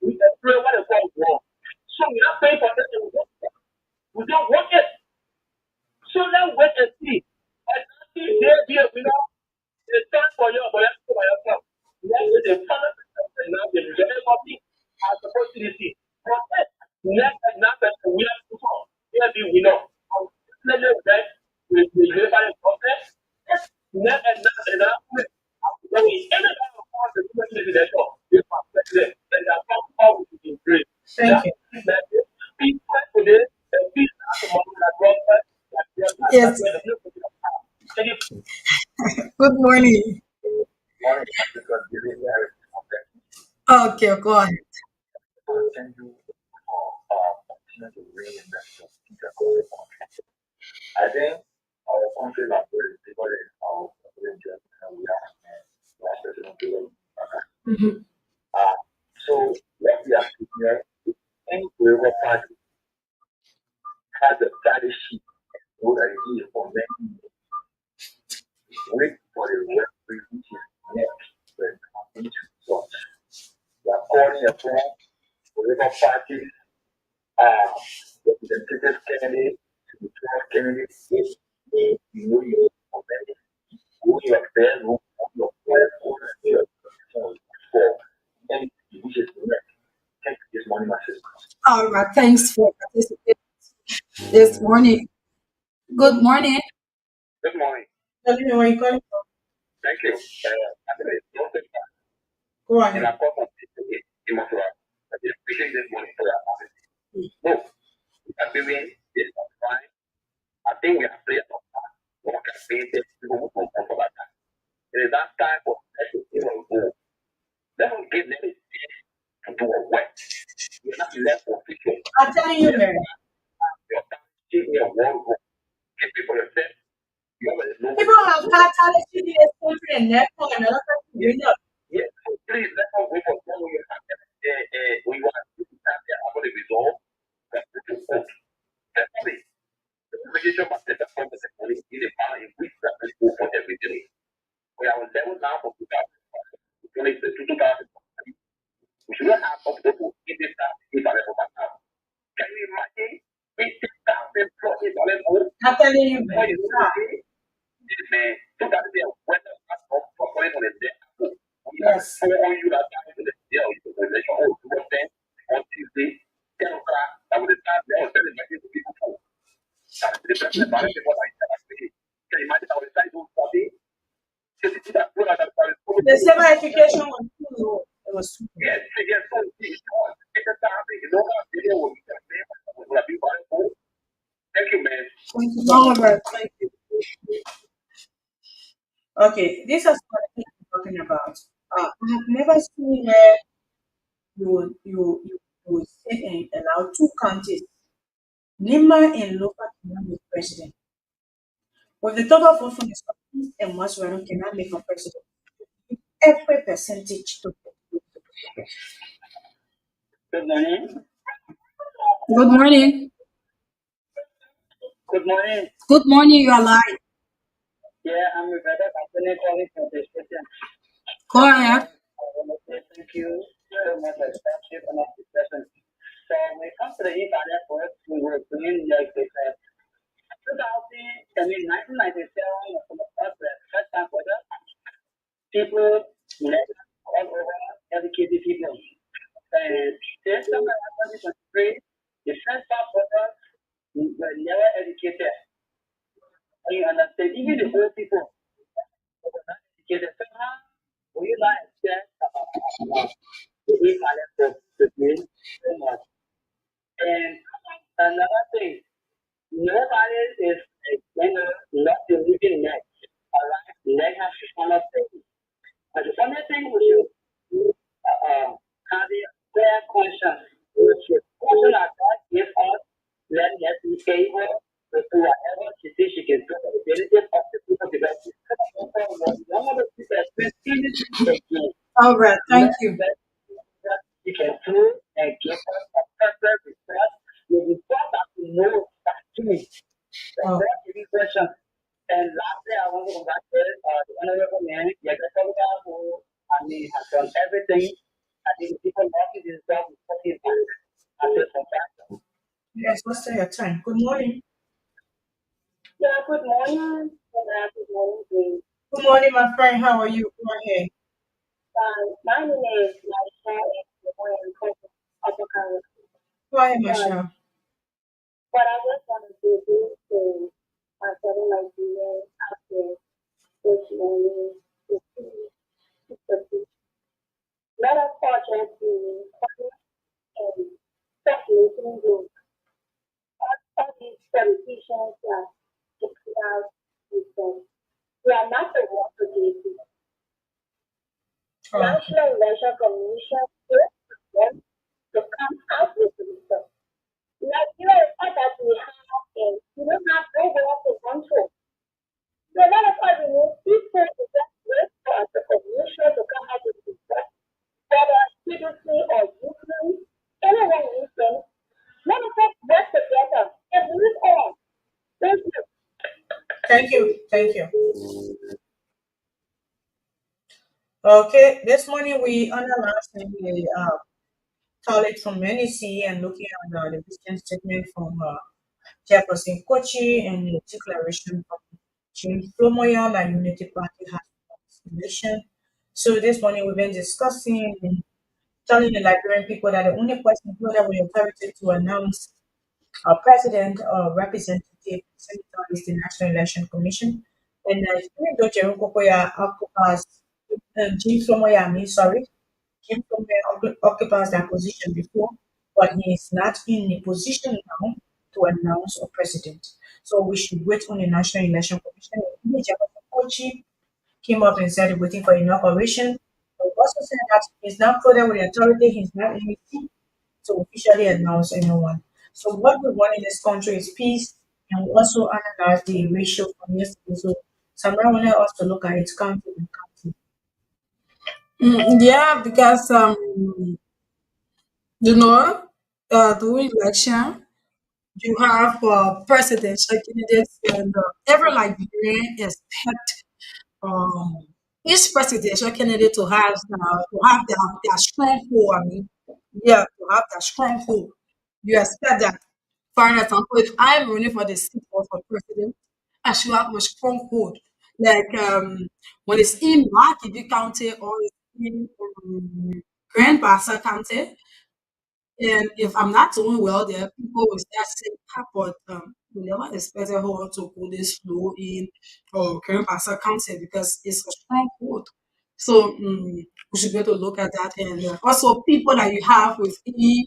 we just pray what is going wrong. So we are paying for this and we don't want it. So let's wait and see. And see there, it's time for you, for yourself. Let it a final and now the result of me as supposed to see. But let and now that we have to talk. Here we know. Definitely that with the unified process. Let and now when we end up on the presidential, this perspective, and that how we can improve. Thank you. Peace today, and peace tomorrow, that God, Yes. Good morning. morning, because the area Okay, go ahead. can you continue to reinvest in the goal. I think our country is very different of religion and we are president to Mhm. so what we are seeing here is any political party has a strategy so that it is for many wait for the referee which is next when coming to results. We are calling upon political parties representative candidates to be 12 candidates if they know you for many who you are there, who you are there for any which is correct. Thank you this morning, my sister. All right. Thanks for participating this morning. Good morning. Good morning. Tell me where you calling from. Thank you. I think it's not the time. Go And ahead. I call from the Motora. I just appreciate this morning for your service. No, we are doing this on fine. I think we are playing on time. We can pay this people who come for that. It is that time for us to go. Let us give them a space left official. I'm telling you, man. Your time give me a one go. Keep it for yourself. You have a no. People have catalyst in this country and therefore another country bring up. Yes, so please let us wait for when we have we want to have the ability to resolve that to vote. Definitely. The position must take the point of the money in a manner in which that people for every day. We are on level now for 2020 to 2000. We should not have up to 80,000 if I ever have. Can you imagine 80,000 plus if I ever I'm telling you, man. so that is a weather of operating on a day. Yes. So on you that time to the jail, the election on Tuesday, 10 o'clock, I would have they were telling the people for. The president about it, what I said, can you imagine I would decide to study? The civil education was too low. It was too low. Yes, yes, so it's a time, you know, video will be Thank you, man. Thank you, Oliver. Thank you. Okay, this is what I'm talking about. I have never seen where you would sit and allow two counties, Lima and Lofa, to run with president. With the total vote from the Southeast and West Region cannot make a president. Every percentage to Good morning. Good morning. Good morning. Good morning. You are live. Yeah, I'm Rebecca Anthony calling from the station. Go ahead. I want to say thank you so much for the friendship and our discussion. So when it comes to the e-finance work, we were doing like this 1997 was the first time for the people all over educated people. And since summer 2023, the first time for us were never educated. And you understand, even the old people were not educated. So how will you not accept the e-finance work to be so much? And another thing, nobody is not believing that. All right, they have to come up with. But the only thing we should have a fair question. We should question our God give us, let us be able to do whatever she thinks she can do for the benefit of the people because one of the people has been again. All right. Thank you. You can do and give us a perfect result. You will start to know that doing. Oh. That's a big question. And lastly, I want to congratulate the honorable man, Yagasoga, who has done everything. I think people love his job with fucking back. I feel fantastic. Yes, what's your time? Good morning. Yeah, good morning. Good morning, Grace. Good morning, my friend. How are you? Go ahead. My name is Maisha and I'm from Upper Carolina. Go ahead, Michelle. What I just want to do is to my fellow Nigerians out there this morning to see let us forget the quiet and stop listening to all these politicians that take out with them. We are not the one to give it. Oh, National Election Commission is them to come out with the result. Like fact that we have we don't have nowhere to control. So let us all remove people to just wait for the commission to come out with the result. Whether CDC or UK, anyone listen, let us just work together and move on. Thank you. thank you. Thank you. Okay, this morning we analyzed the colleague from NEC and looking at the vision statement from Chairperson Kochi and the declaration from Jim Flomoya that Unity Party has won this election. So this morning we've been discussing and telling the Liberian people that the only person who have the authority to announce a president or representative senator is the National Election Commission. And even though Jerome Kokoya occupies, Jim Flomoya, I mean, sorry, Jim Flomoya occupies that position before, but he is not in a position now to announce a president. So we should wait on the National Election Commission. Even Jefferson Kochi came up and said waiting for inauguration. But also said that he's not further with the authority, he's not in the to officially announce anyone. So what we want in this country is peace, and we also analyze the ratio from yesterday. So Samara wanted us to look at it county by county. Yeah, because you know, during election, you have presidential candidates, and every Liberian expect um, each presidential candidate to have their stronghold. I mean, yeah, to have that stronghold. You expect that. For an example, if I'm running for the seat of a president, I should have my stronghold. Like when it's in Markibi County or it's in Grand Bassa County, and if I'm not doing well there, people will start saying, "Ah, but we never expected her to go this low in current Pastor County because it's a stronghold." So we should be able to look at that. And also people that you have within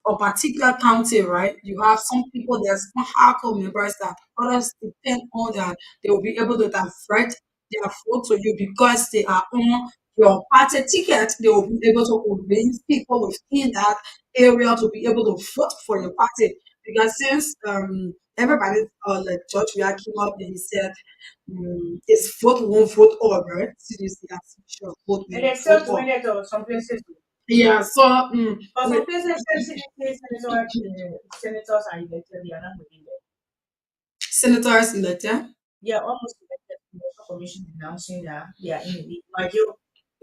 a particular county, right? You have some people, there's some hardcore members that others depend on that they will be able to divert their vote to you because they are on your party ticket. They will be able to convince people within that area to be able to vote for your party. Because since everybody, like George Weah came up and he said, it's vote won't vote all, right? Seriously, that's sure vote And will they vote still all. doing it to some places. Yeah, so But some places senators are elected, they are not within there. senators elected. They are almost elected. The election commission announcing that they are in the league. Like you,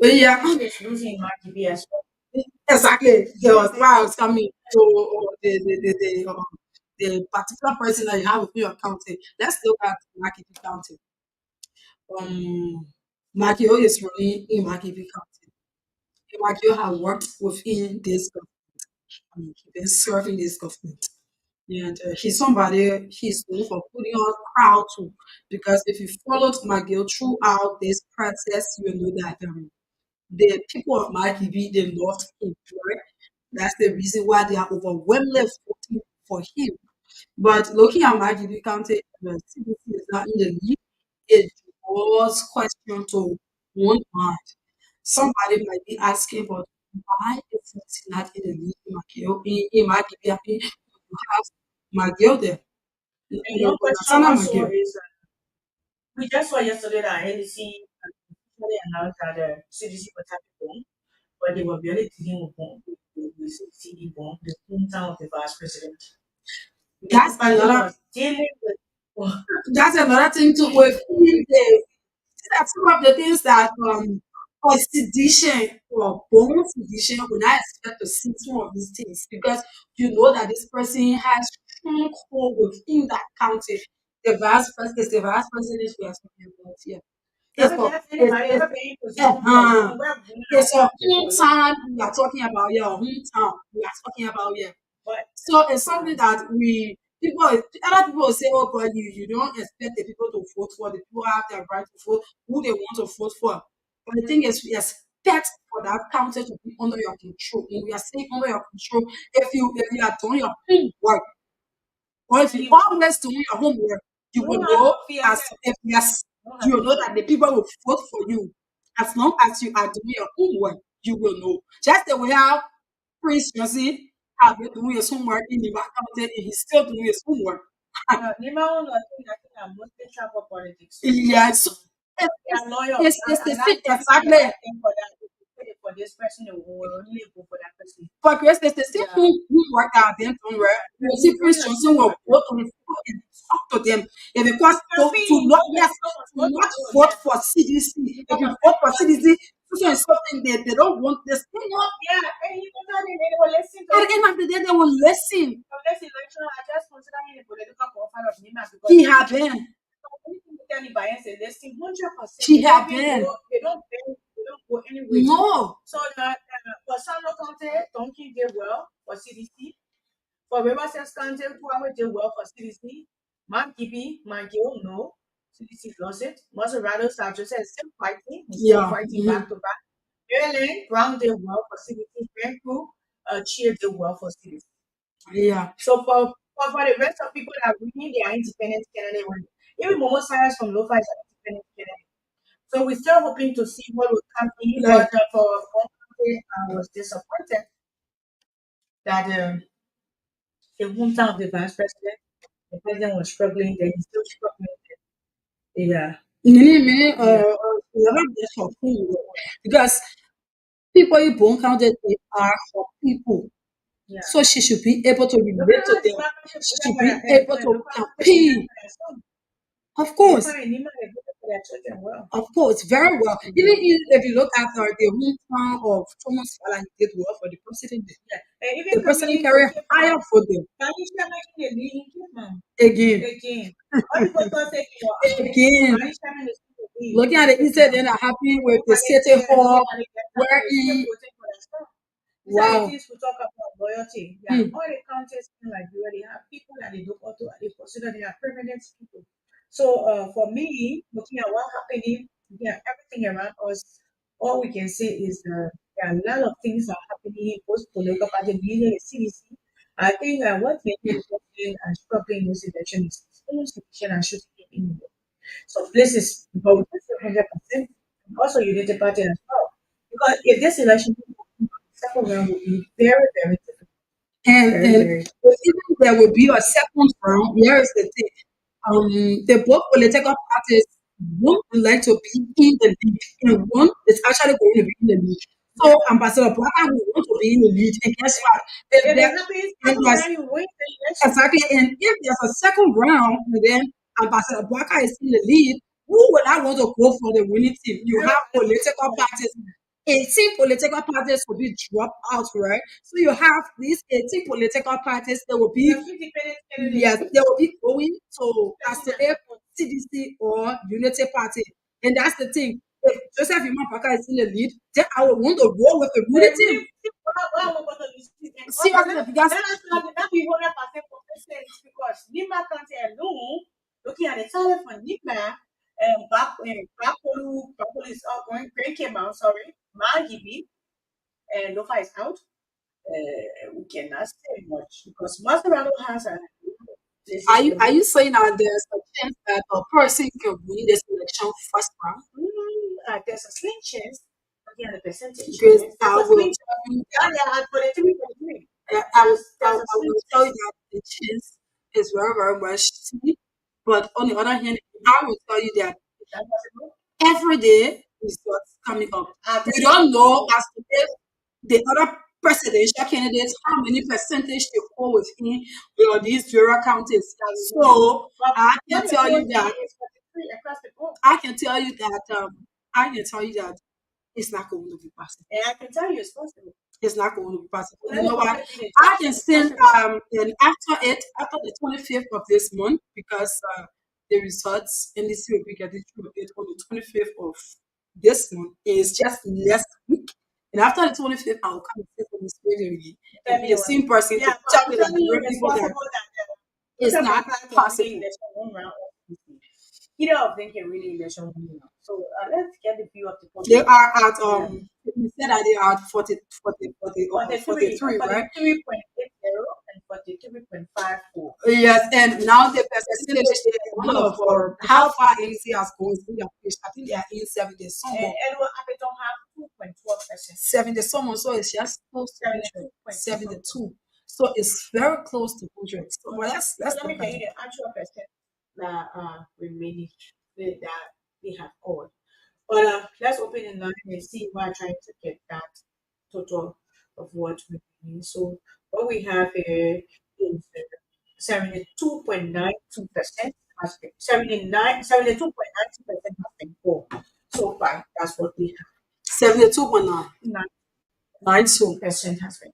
Yeah, is losing in Mark as well. exactly. There was why I was coming to the particular person that you have within your county. Let's look at Makiti County. Um, Makio is running in Makiti County. Makio has worked within this government. I mean, he's been serving this government. And he's somebody he's known for putting on crowd too. Because if you followed McGill throughout this process, you know that the people of Makibi they loved him, right? That's the reason why they are overwhelmingly voting for him. But looking at Makibi County, the CBC is not in the lead. It was question to one mind. Somebody might be asking, but why is it not in the lead in Makio in Makibi? I mean, you have Magil there. And one You question understand also Magil? is we just saw yesterday that NDC officially announced that the CDC was having bomb, but they were barely dealing with bomb, with CDC bomb, the hometown of the vice president. The That's party another was dealing with bomb. that's another thing to within the that's some of the things that for sedition or bone sedition we not expect to see some of these things because you know that this person has strong hold within that county. The vice president we are speaking about here. It's Never for get anybody ever been in position for uh, bomb. We're going it's a for it. hometown we are talking about here, hometown we are talking about here. But So it's something um, that other people will say, oh, but you don't expect the people to vote for. The people have their right to vote who they want to vote for. But the thing is, we expect for that county to be under your control. When we are saying under your control, if you are doing your homework, or if you you always doing your homework, you will don't have know to fear as them. if yes, You don't you have will to know fear that the people will vote for you. As long as you are doing your homework, you will know. Just the way how Prince Josie have been doing his homework in the back county and he's still doing his homework. Nima own I think I'm mostly travel politics. Yes. It's, They it's, are loyal. it's the And same not giving you the exactly right thing for that. If you pay for this person, you will only go for that person. for Grace, it's the same Yeah. homework that have been done where you will see Doing Prince your Johnson will homework. go to his people and talk to them. If because Can to we not know that yes, someone to go to not vote vote again? for CDC. If Because you of vote for anybody. CDC, this is something they don't want this. You know, Yeah, and you know that they will listen to at the him. end of the day, they will listen. From this election, I just consider him a political profile of Nima because He have been. anything you tell me by and say listen 100%. She They don't have even go, been. they don't bend, they don't go anywhere. No. So for Sano County, Donkey did well for CDC. For Riverside County, Kwame did well for CDC. Mankibi, Mangio, no. CDC lost it. Maserado South Joseph is still fighting. He's still Yeah. fighting back to back. Maryland, Brown did well for CDC. Vancouver, Cheer did well for CDC. Yeah. So for the rest of people that really they are independent candidate, even Momo Cyrus from Lofa is an independent candidate. So we're still hoping to see what will come in, Like but for one country, I was disappointed. that the hometown of the vice president, the president was struggling, then he's still struggling. Yeah. Never get for food because people in Bone County they are for people. Yeah. So she should be able to Look relate at to how the them. market She put should for be able to look at how they put compete. for their son. Of They course, find Nima they put for their children well. of course, very well. Even if you look at the hometown of Thomas Fala, he did well for the president. Yeah. And even The president coming carried to higher for them. Manisha making a leading Cape man. Again, Again. All the photos taken your again. Manisha man is still a lead. Looking at the incident that happened with the city hall where he These are the wow. things we talk about loyalty. Yeah, all the counties in Liberia, they have people that they look up to, and they consider they are permanent people. So for me, looking at what happening, yeah, everything around us, all we can say is there are a lot of things that are happening both political party, media, the CDC. I think what made me interested and struggling in this election is almost election and shooting in some places, but we can say 100%. And also United Party as well. Because if this election, second round will be very, very difficult. And Very, very even there will be a second round. Here is the thing. The both political parties would like to be in the lead, and one is actually going to be in the lead. So Ambassador Blatter will want to be in the lead, and guess what? If If it there, happens, and second there's round you win the election. exactly, and if there's a second round, and then Ambassador Blatter is in the lead, who will I want to go for the winning team? You have political parties 18 political parties will be dropped out, right? So you have these 18 political parties that will be, The independent yes, candidates. they will be going to Castellet, CDC, or Unity Party. And that's the thing. If Joseph Iman Parker is in the lead, then I will want to go with the winning team. Seriously, because That be 100% consistent because Nima County alone, looking at the tally for Nima, Bakolu is out going, Grand came out, sorry, Magibi, and Lofa is out. We cannot say much because Maserano has a are you saying that there's a chance that a person can win this election first round? There's a slim chance, looking at the percentage. Because There's I a will slim tell you yeah, yeah, but it's 3.3. I There's a slim will tell you chance. that the chance is very, very much steep. But on the other hand, I will tell you that That's possible. every day is what's coming up. We There's don't know as to if the other presidential candidates how many percentage they hold with him or these rural counties. So But I can what they tell told you me that is 43 across the board. I can tell you that it's not going to be possible. And I can tell you it's possible. It's not going to be possible. Let You me know what? complete it. I can It's send possible. and after the 25th of this month because the results in this will be getting through it on the 25th of this month. It's just next week. And after the 25th, I will come and sit on this radio again and be the same person Yeah, to but tell I'm me the telling you, great it's people that possible that it's Look at not my path of possible. winning election one round of either of them can win the election one round. So let's get the view of the They public. are at you said that they are at 43, 43, right? 43.80 and 43.54. Yes, and now the percentage they one of how far AC has gone through their pitch. I think they are in 70 somewhere. And Edward Appleton have 2.12%. 70 somewhere, so it's just close to 100. 72. So it's very close to 100. So well, let's Let me look tell at you it. the actual percent that remaining that they have called. But let's open the line and see why I'm trying to get that total of what we need. So what we have here is 72.92% has been 72.92% has been called. So far, that's what we 72.9. 92. percent has been.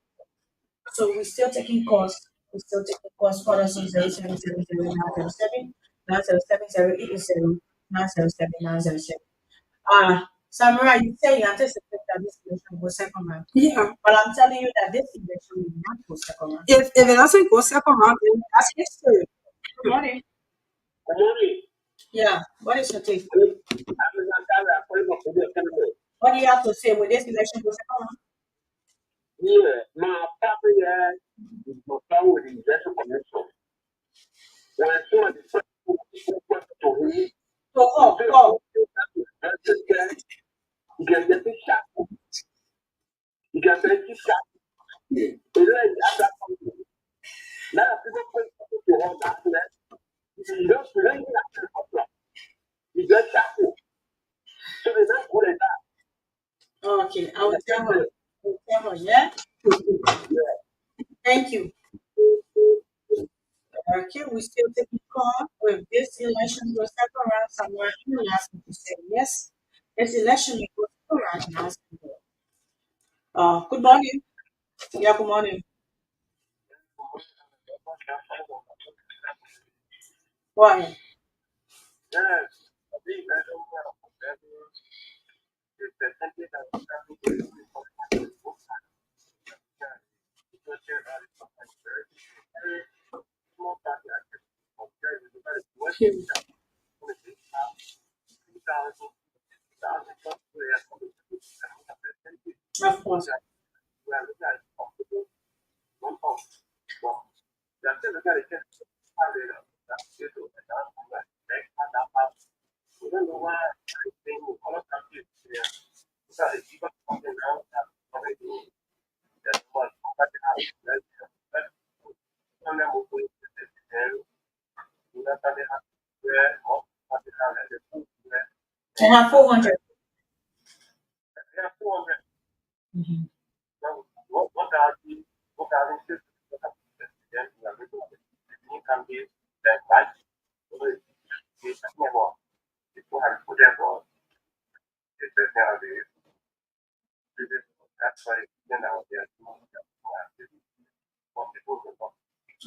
So we're still taking calls. We're still taking calls for us on 0770 Samara, you say you anticipate that this election will second round. Yeah. But I'm telling you that this election will not go second round. If it doesn't go second round, then that's history. Good morning. Good morning. Yeah. What is your take? I'm in Nigeria, calling from the Senegal. What do you have to say? Will this election go second round? Yeah, my family is my family with the election commission. When I saw the first people to him, So, you can get the shot. You can get the shot. It's like after Okay, I will tell her. I will tell her, yeah? Thank you. Okay, we still taking call with this election will second round somewhere in the last week. You said yes. This election will go second round now. Good morning. Yeah, good morning. Why? Of course. I have 400. Mhm.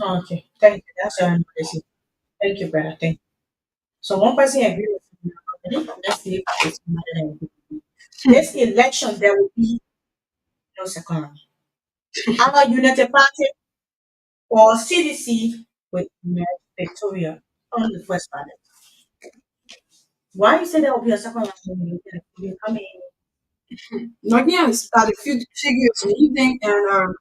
Okay, thank you. That's your analysis. Thank you, brother. Thank you. So one person agree with me already. Let's see if it's another agree. This election, there will be no second round. Our United Party or CDC will emerge Victoria on the first ballot. Why you say there will be a second round when you look at it? I mean, Looking at the few figures moving and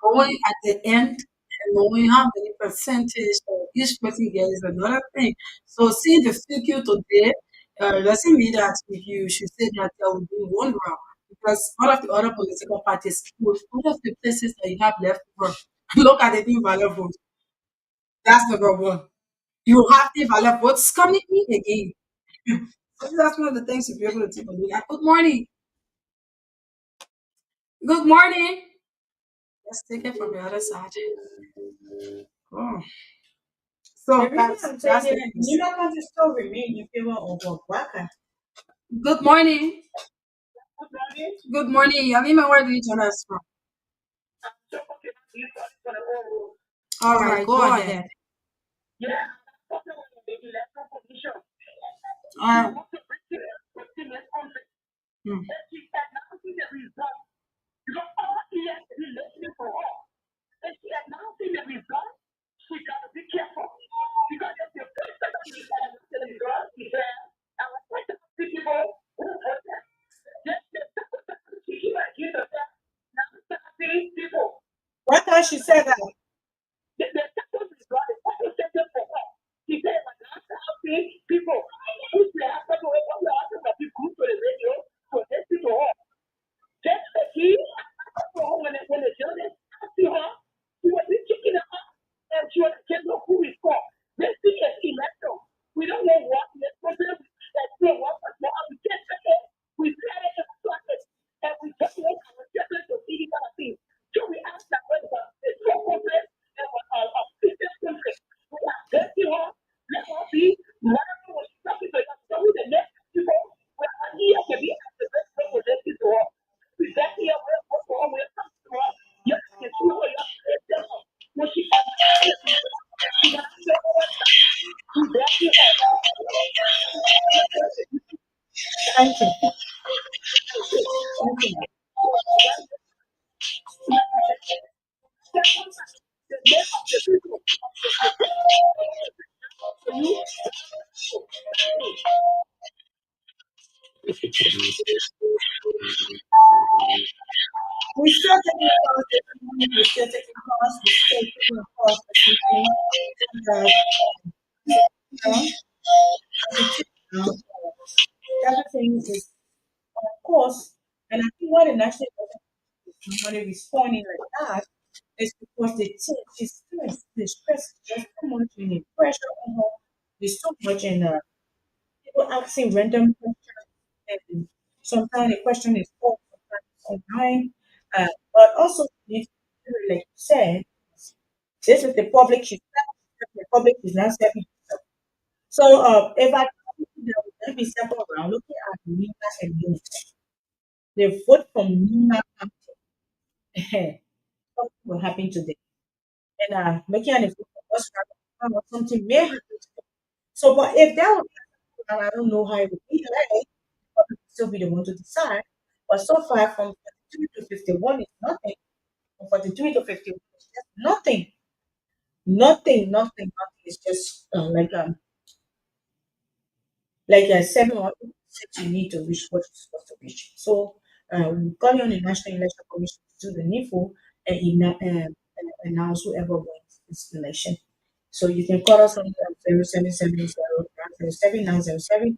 going at the end and knowing how many percentage each person gets is another thing. So seeing the figure today doesn't mean that you should say that there will be one round because all of the other political parties, with all of the places that you have left over, look at the invalid vote. That's number one. You have invalid votes coming in again. So that's one of the things to be able to take a look at. Good morning. Good morning. Let's take it from the other side. Oh. the So reason that's I'm saying that's it, the piece. neither country still remain in favor of Waka. Good morning. Good morning. Yalima, where do you join us from? All right, go ahead. Uh, hmm. Waka, she said that. Thank you. Thank you. We still taking calls this morning. We still taking calls. We still taking calls this evening. And everything is, of course, and I think what the national government is normally responding like that is because they think she's stressed. The stress is too much in the pressure on her. There's so much in people asking random questions, and sometimes the question is false. online. But also, you like you said, this is the public is the public is not serving itself. So if I let me sample around looking at Nina and Unity, the vote from Nina something will happen today. And looking at the vote from us, something may happen today. So, but if that would happen, I don't know how it would be like, but we still be the one to decide. But so far, from 43 to 51 is nothing. From 43 to 51 is just nothing. Nothing. It's just like 7 or 8 percent you need to reach what you're supposed to reach. So we call on the National Election Commission to do the needful and announce whoever wins this election. So you can call us on 0770-907-907.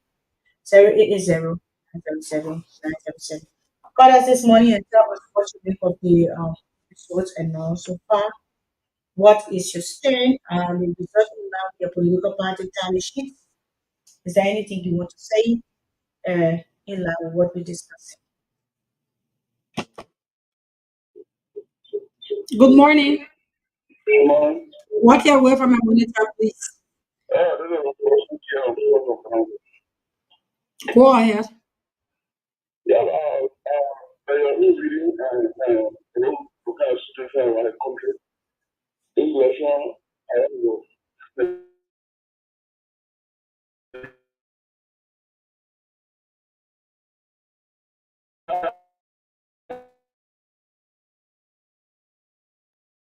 Call us this morning and tell us what you think of the results and so far. What is your stand? The result now your political party tally sheet. Is there anything you want to say in line with what we discussed? Good morning. Come on. Walk your way from my monitor, please. This is a person here. Go ahead. Yeah, who's reading look at situation around the country. This election, I don't know.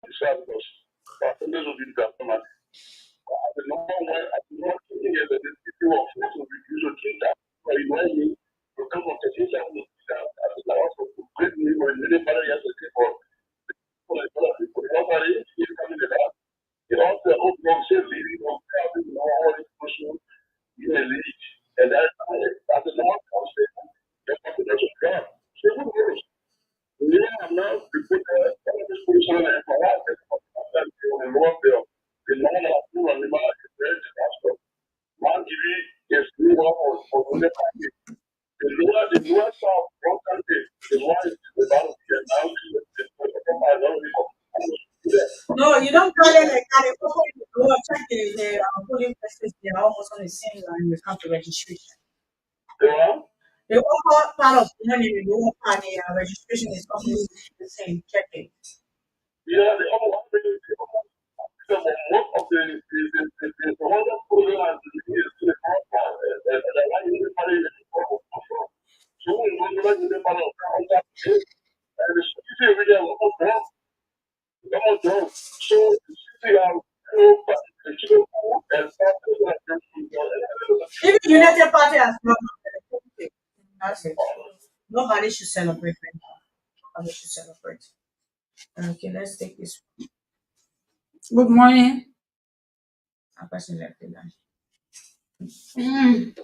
Because I think this will be the government. The number one, I do not think that the people of force will reduce or treat that. But you know what I mean? To come from the station, I think I also great me for the minute, but yesterday for the nobody is coming to that. You know, the whole thing says leading on having no all this person in the league. And that's the normal conversation. That's what the nation got. So who knows? Yeah, I'm now the put this position and for what the Lord bill. The normal of who and the man is very disaster. Man, if he is new for the country. The lower south, one country, is why the battle here now No, you don't call it like that. If you go check the polling places, they are almost on the same line with counter registration. Yeah. The upper part of the money, the lower part, the registration is almost the same. Check it. Yeah, the other one thing is most of the one that put it on to the compound and the one you need money is so when you like the money on that and the city really have almost done. So the city have but the children and something like that. Even United Party has not. That's it. Nobody should celebrate. Nobody should celebrate. Okay, let's take this. Good morning. A person left the line.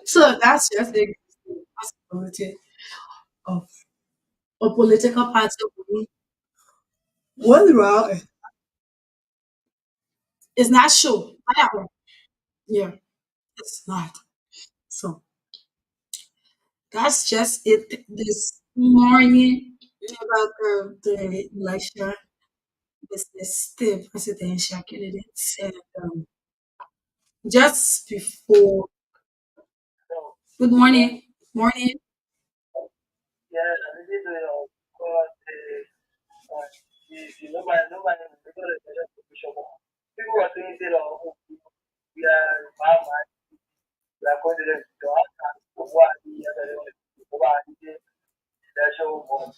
So that's just a possibility of a political party winning. Well, it's not sure. Yeah, it's not. So that's just it this morning about the election. This is the presidential candidates. And just before, good morning. Morning. Yeah, this is nobody people are saying that we are mama, we are confident to us and what the other what the show was.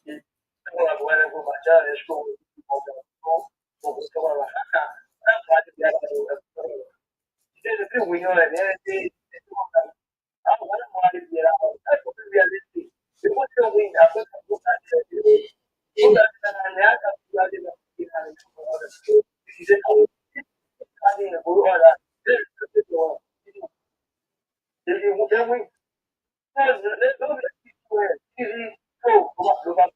It's whether go my child is school or that's why the other there's a few we know and everything. I don't want to get out. That's what we are listening. We want to win. I put some book at the book at the and the other people are the this is how I mean, we are this is the one. If you then we let's go to where easy so go back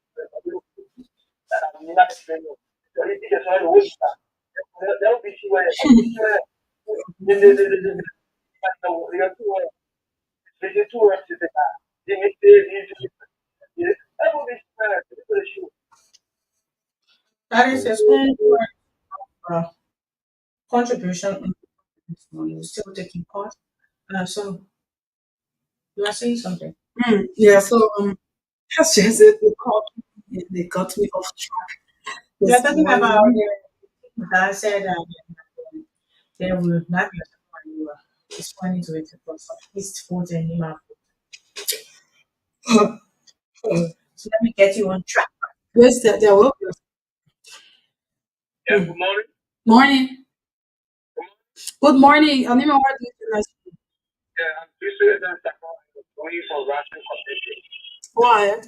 not explain. So it is all the way. That will be where the Vegetarian That is his own contribution in this morning. We're still taking part. So you are saying something. Yeah, so that's just it. They got me off track We are this talking about morning. that said they will not be when you are responding to it because of his fault and him. So let me get you on track. Where's that? There will be. Yeah, good morning. Morning. Good morning. I don't know what you Yeah, I'm Christian and going for Russian competition. Go ahead.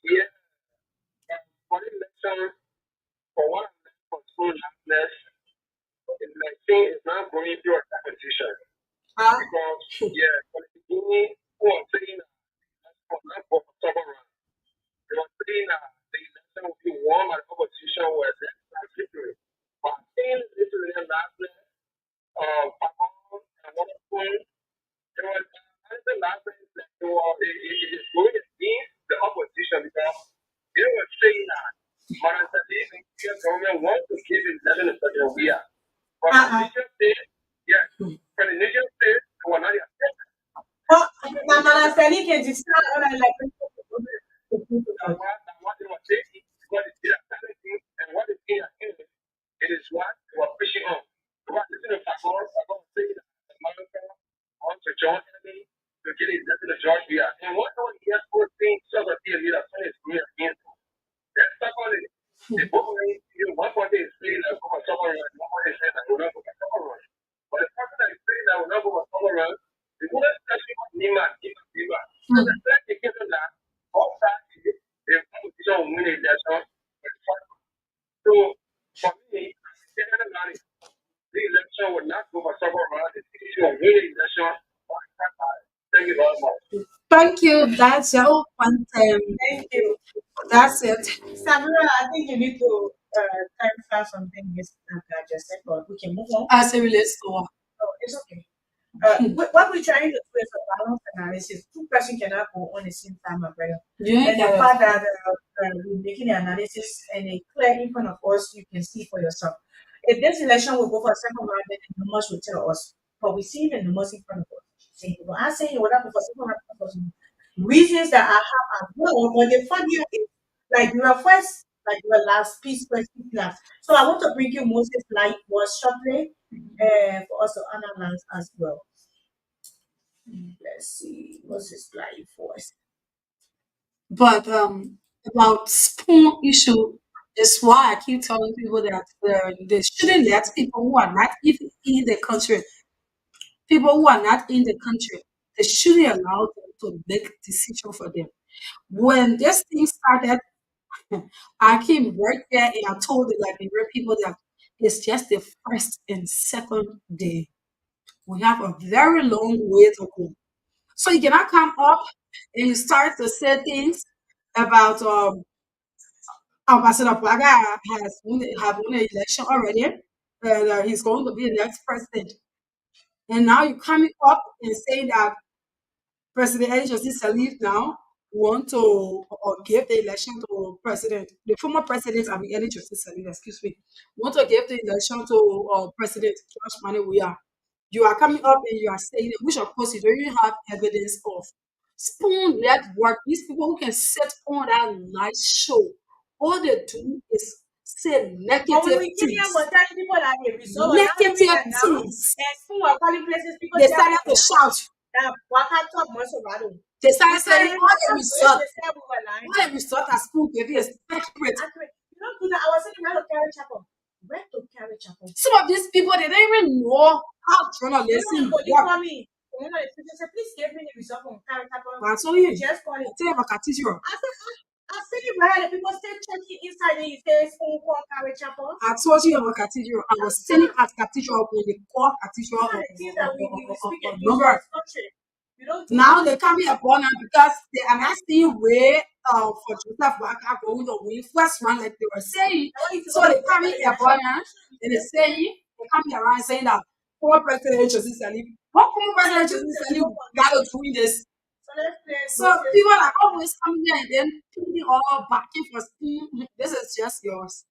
Yeah, for the lecture, for one for school nurse, the machine is now going through a competition. Ah, Because, yeah, for the beginning, who was saying for now for several rounds, they were saying the election will be won by the opposition was victory. But seeing this in the last Papa and one of them, there was another last that it is going against the opposition because they were saying that Madam Sadiq and the government wants to give election in such a way. But the nation state, yeah, for the nation state, they were not accepted. oh, Mama Sani can decide on a like And what they were saying, what is their thing, and what is in it is what they were pushing on. What is in the Papa saying that America wants to join enemy to get it to the George here. And what do we have for things so that the leader is going against them? That's not only the book, one point is saying that for someone, one point is saying that we're not going to someone. But the person that is saying that we're not going to someone, the woman is actually Nima, Nima. So the fact is that all that is the competition will win election. So for me, the election will not go for someone, the city will win election. Thank you very much. Thank you. That's your point. thank you. That's it. Samira, I think you need to clarify something that I just said, but we can move on. As it relates to what? Oh, it's okay. What we're trying to do is a balance analysis. Two persons cannot go on the same time, my brother. You ain't And the got fact that we're making the analysis and it clear in front of us, you can see for yourself. If this election will go for a second round, then the numbers will tell us. But we see the numbers in front of us. But I'm saying it will not go for second round because reasons that I have as well. But the funny is, like you were first, like your last piece, first class. So I want to bring you Moses' life was shortly for us to analyze as well. Let's see, Moses' life was. But about spoon issue is why I keep telling people that they shouldn't let people who are not even in the country, people who are not in the country, they shouldn't allow them to make decision for them. When this thing started, I came right there and I told the Liberian people that it's just the first and second day. We have a very long way to go. So you cannot come up and you start to say things about Ambassador Plaga have won the election already, and he's going to be the next president. And now you're coming up and saying that President Ali Salif now want to give the election to the former president, I mean Ali Salif, excuse me, want to give the election to President George Mane Weah. You are coming up and you are saying it, which of course you don't even have evidence of. Spoon network, these people who can set on that nice show, all they do is say But when negative we came here, things. we're telling people that the result was not doing Negative that now. things. And who are calling places people They say, started to shout. that Waka top most of our They We started say, saying all the result, they said we were lying. all the result at school gave is accurate. Accurate. You don't do that. I was saying, where to carry chapel? Where to carry chapel? Some of these people they don't even know how You know, journalism the police work. call me. You know, they say, please give me the result from carry chapel. I told you, Just call it. tell you about cathedral. I said it right. The people still checking inside the face phone call carry chapel. I told you about cathedral. I was standing at cathedral when they call cathedral These are the things that we speak in number. this country. You don't Now they can't be upon us because they are not seeing way for Joseph Waka going to win first round like they were saying. So they can't be upon us and they saying they can't be around saying that former President Joseph Salif, what former President Joseph Salif got to doing this? So let's play. So people are always coming here and then putting all backing for spoon. This is just yours.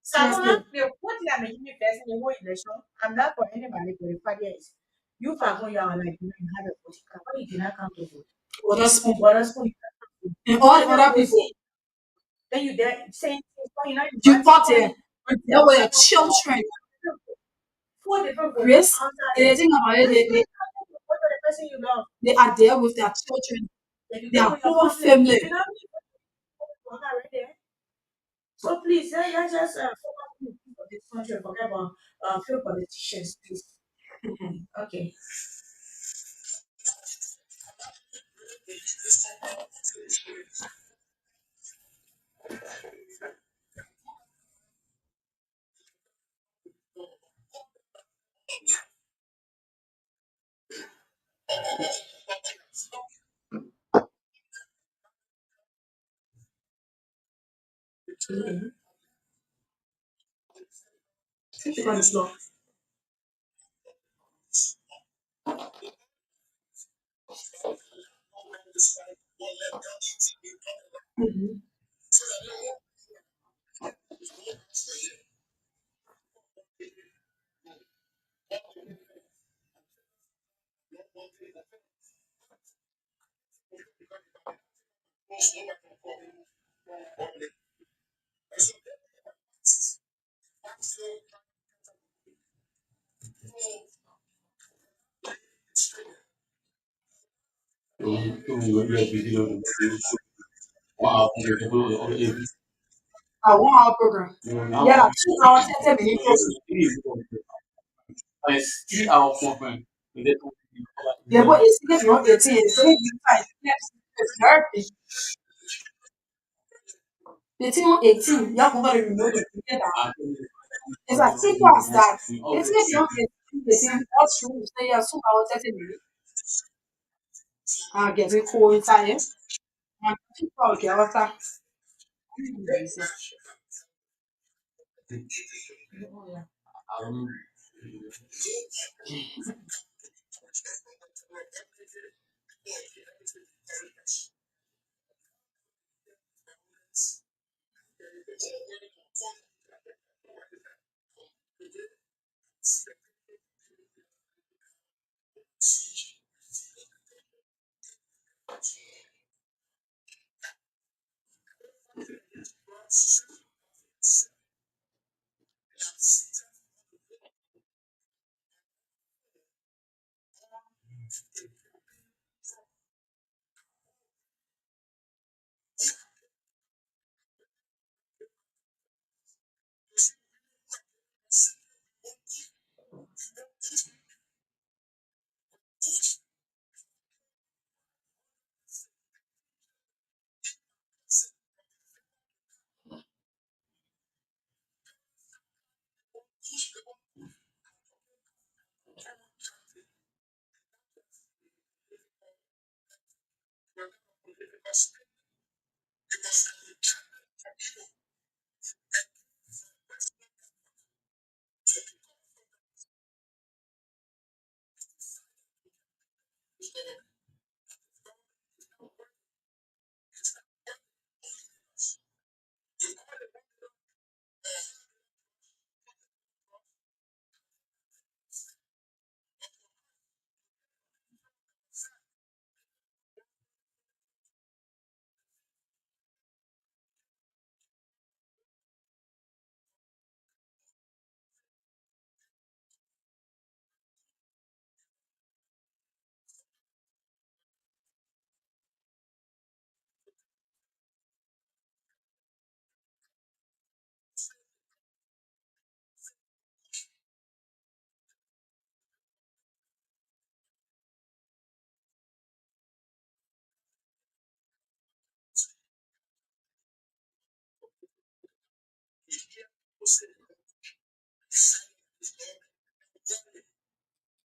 Seriously. The one thing that made me first in the whole election, I'm not for anybody, but the fact is, you for going you are like, you have a voting card, why you did not come to vote? Other school. But other school, you can't come to vote. And all the Then other you people, see, then you there saying, why you not you inviting got somebody? there. There were children. Four different voting Chris, answer and there. the thing about it, Why you not come to vote for the person you love? they are there with their children, Then you their go with your whole family. family. You know, you right there. So please, let's just focus on the people of this country and forget about few politicians, please. Okay. Pick on the floor. Mhm. A 1 hour program. Yeah, like 2 hours, 30 minutes program. Yeah, but it's if you're 18, it's only you find it's therapy. 18 or 18, you're going to remove it together. It's as simple as that. It's if you're 18, what's true? Say you're 2 hours, 30 minutes. Get it cool inside it. And people get water.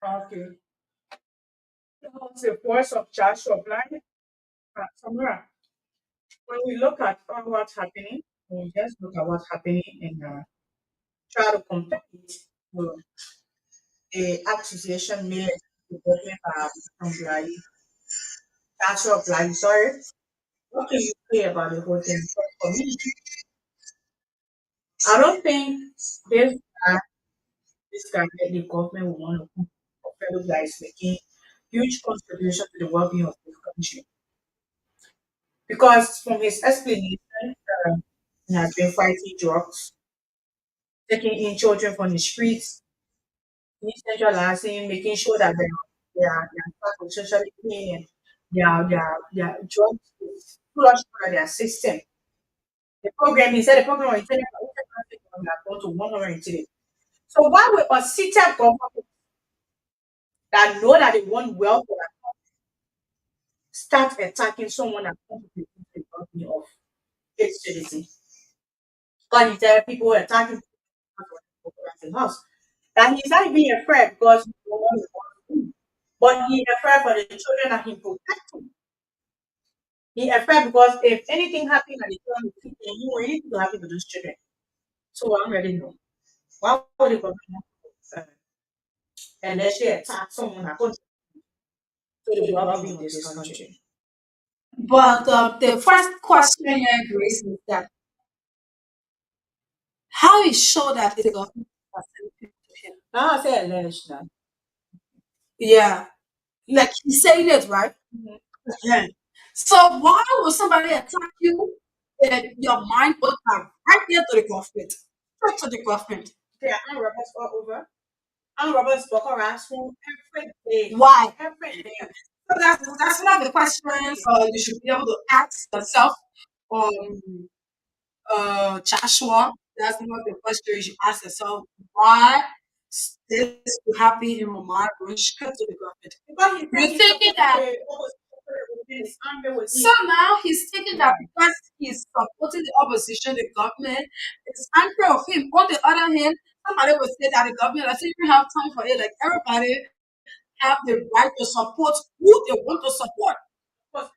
Okay. What's the force of child supply? Samara, when we look at what's happening, we just look at what's happening and try to compare it to the accusation made to the government from Blai, child supply. Sorry. What can you say about the whole thing? Because for me, I don't think this guy, this guy that the government will want to put a fellow guy is making huge contribution to the well-being of the country. Because from his explanation, he has been fighting drugs, taking in children from the streets, decentralizing, making sure that they are part of socially clean and their drugs is flushed out of their system. The program, he said the program was intended for 800 we have gone to 103. So why would a seated government that know that they want well for their start attacking someone that contributes to the economy of its citizen? Because he said people were attacking people at his house. That he's not being afraid because he don't want to do. But he afraid for the children that he protecting. He afraid because if anything happens and the children will keep you know anything will happen to those children. So I already know. Why would the government unless they attack someone that contributes to the well-being of this country? But the first question here, Grace, is that how is sure that it's the government that sent people to him? Now I say alleged now. Yeah, like he's saying it, right? Mhm. Yeah. So why would somebody attack you and your mind goes back right there to the government? Straight to the government. There are armed robbers all over. Armed robbers Boko Haram every day. Why? Every day. So that's one of the questions you should be able to ask yourself. Um, Joshua, that's one of the questions you should ask yourself. Why this will happen in Mama going straight to the government? Because he You're thinking that so now he's thinking that because he's supporting the opposition, the government is angry of him. On the other hand, somebody will say that the government doesn't even have time for it. Like everybody have the right to support who they want to support. Because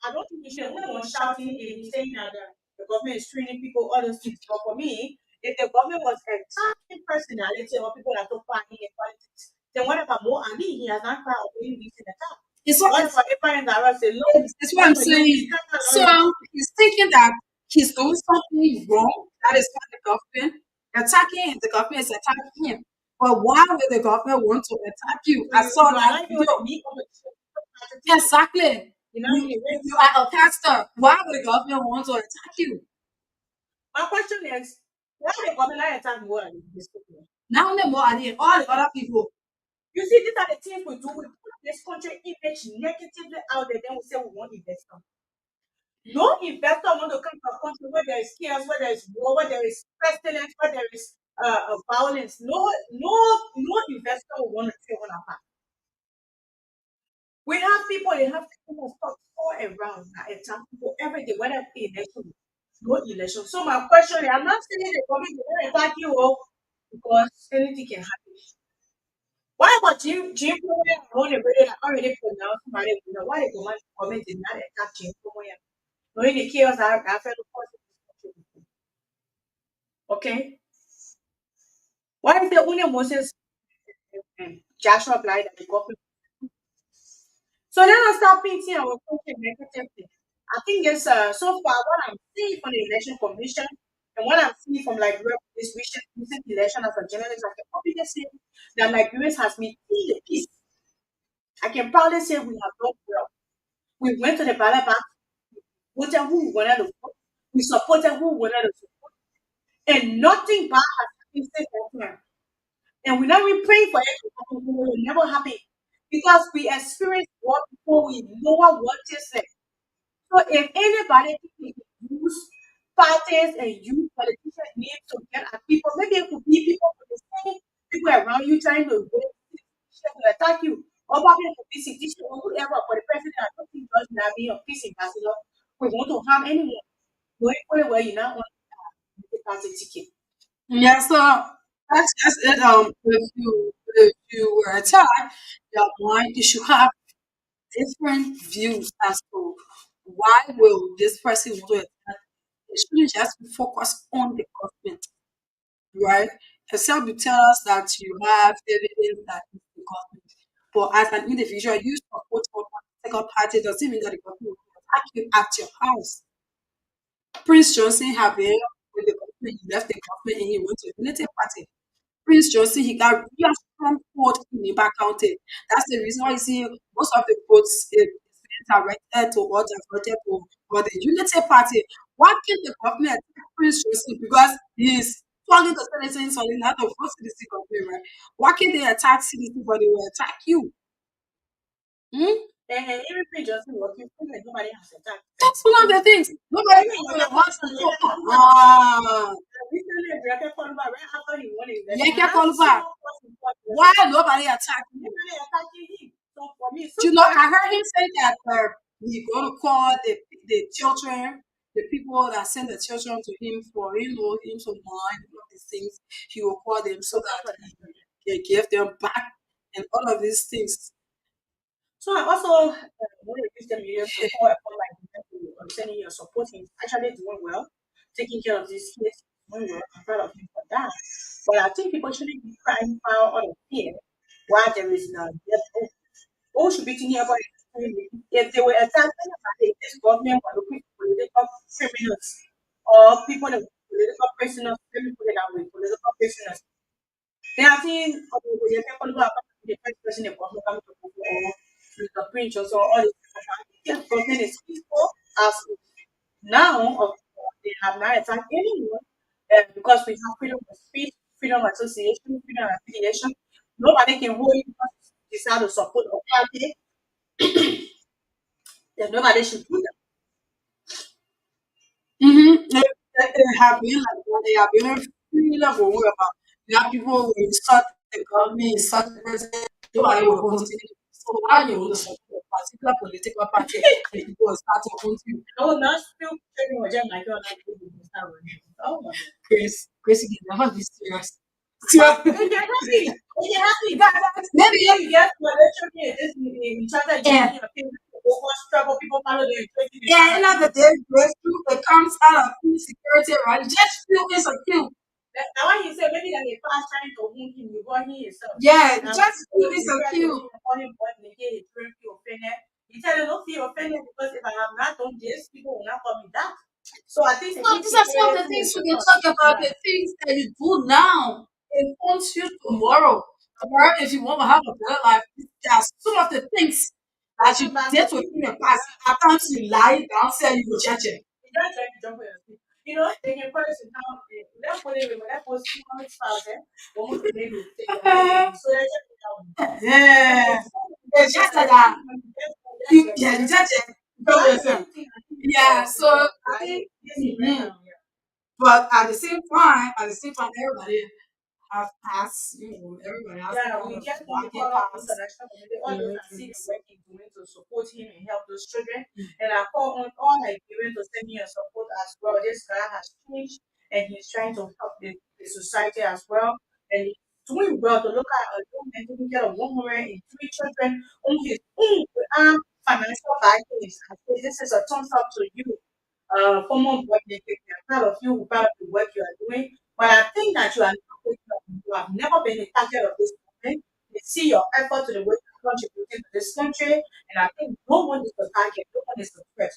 I don't think he should have one shouting and saying that the government is training people, all those things. But for me, if the government was attacking personality or people that don't find in politics, then what about Mo Ali? He has not tried of doing this in the town. It's What what, about Ibrahim Dara say, look, it's what I'm saying. So he's thinking that he's doing something wrong. That is not the government attacking him. The government is attacking him. But why would the government want to attack you? I saw that video. Exactly. You are a pastor. Why would the government want to attack you? My question is, why the government not attack Mo Ali? Not only more and all the other people. You see, these are the things we do. We put this country image negatively out there, then we say we want investor. No investor want to come to a country where there is chaos, where there is war, where there is pestilence, where there is violence. No investor will want to stay on our back. We have people, they have people stuff all around at time people every day, whether election, no election. So my question is, I'm not saying the government will attack you all because anything can happen. Why about Jim Promoya on the radio that already pronounced marriage? Why the government did not attack Jim Promoya? Knowing the chaos I felt okay. Why is the only Moses Joshua applied that the government? So then I start painting our country negatively. I think it's so far what I'm seeing from the election commission and what I'm seeing from like this recent election as a journalist, I can probably say that Nigerians has been in peace. I can proudly say we have done well. We went to the ballot box, voted who we wanted to vote, we supported who we wanted to support, and nothing bad has happened since that time. And we're not even praying for it to happen, it will never happen. Because we experienced what before we know what is it. So if anybody can use parties and use politicians need to get at people, maybe it could be people from the same people around you trying to attack you. Or probably it could be situation or whoever for the president. I don't think God will be a peace ambassador. We want to harm anyone. Going where you now want the party ticket. Yeah, so that's it. If you were attacked, your mind you should have different views as to why will this person want to attack. It shouldn't just be focused on the government, right? Except you tell us that you have evidence that it's the government. But as an individual, you support a political party doesn't mean that the government will attack you at your house. Prince Johnson have been with the government, he left the government and he went to the Unity Party. Prince Johnson, he got real strong vote in Iba County. That's the reason why you see most of the votes is being directed to or diverted to or the Unity Party. Why can't the government attack Prince Johnson? Because he's talking to citizens so they have to vote CDC government, right? Why can't they attack CDC but they will attack you? Hmm? And everything just working, like nobody has attacked. That's one of the things. Nobody Even your wants to recently, go. Ah, Director Koluba, right after he won the election, Yeke and that's Koluba. so important. Why nobody attacked you? Nobody attacking him. So for me, so You know, far, I heard him say that he's going to call the children, the people that send the children to him for him to mind all these things. He will call them so so far that for that. he can give them back and all of these things. So I also want to use the media to call upon like people sending your support. He's actually doing well, taking care of this case. Doing well. I'm proud of him for that. But I think people shouldn't be crying foul out of fear while there is no death. All should be thinking about it. If they were attacking this government or looking for political criminals or people that were political prisoners, let me put it that way, political prisoners. They are saying, okay, well, you people who are coming to the first person they come to or with the print or so all this stuff. I think the government is peaceful as now of they have not attacked anyone because we have freedom of speech, freedom of association, freedom of affiliation. Nobody can hold you because you decide to support a party. There's nobody should do that. They have been like that. They have been really level whereby you have people who insult the government, insult the president, nobody will vote to you. So why you want to support a particular political party and people will start to vote you? No, not still trading with them like you're not doing this. Oh my God. Grace, you can never be serious. But if you're happy, Maybe maybe yes, but let's show me this in China, yeah. you know, struggle, people follow the Yeah, end of the day, breakthrough it comes out of insecurity, right? Just feel insecure. Now when he said maybe that they fast trying to wound him, you got him yourself. Yeah, Now just feel you try to insecure. call him but they get it, feel offended. You tell him don't feel offended because if I have not done this, people will not call me that. So I think the So these are some of the insecurity things is we a can lot. talk about. Yeah. The things that you do now influence you tomorrow. Tomorrow, if you want to have a better life, there are some of the things that you Come back did to within the past. At times you lie down, say you will judge it. you don't try to jump on your feet. You know, they can put us in now, that put it when that was 200 thousand, almost maybe take so that's Yeah, it's just like that. Yeah, you judge it. Go yourself. Yeah, so I think, mhm. But at the same time, everybody have passed, everybody has Yeah, kind we of just want to walking call out past. international community, all those that see the So, work he's doing to support him and help those children. And I call on all Nigerians to send me your support as well. This guy has changed and he's trying to help the society as well. And he's doing well to look at a young man taking care of 103 children on his own without financial backings. I say this is a thumbs up to you former work ethic. We are proud of you, we're proud of the work you are doing. But I think that you are not you have never been a target of this movement. We see your effort to the way you're contributing to this country, and I think no one is the target, no one is the threat.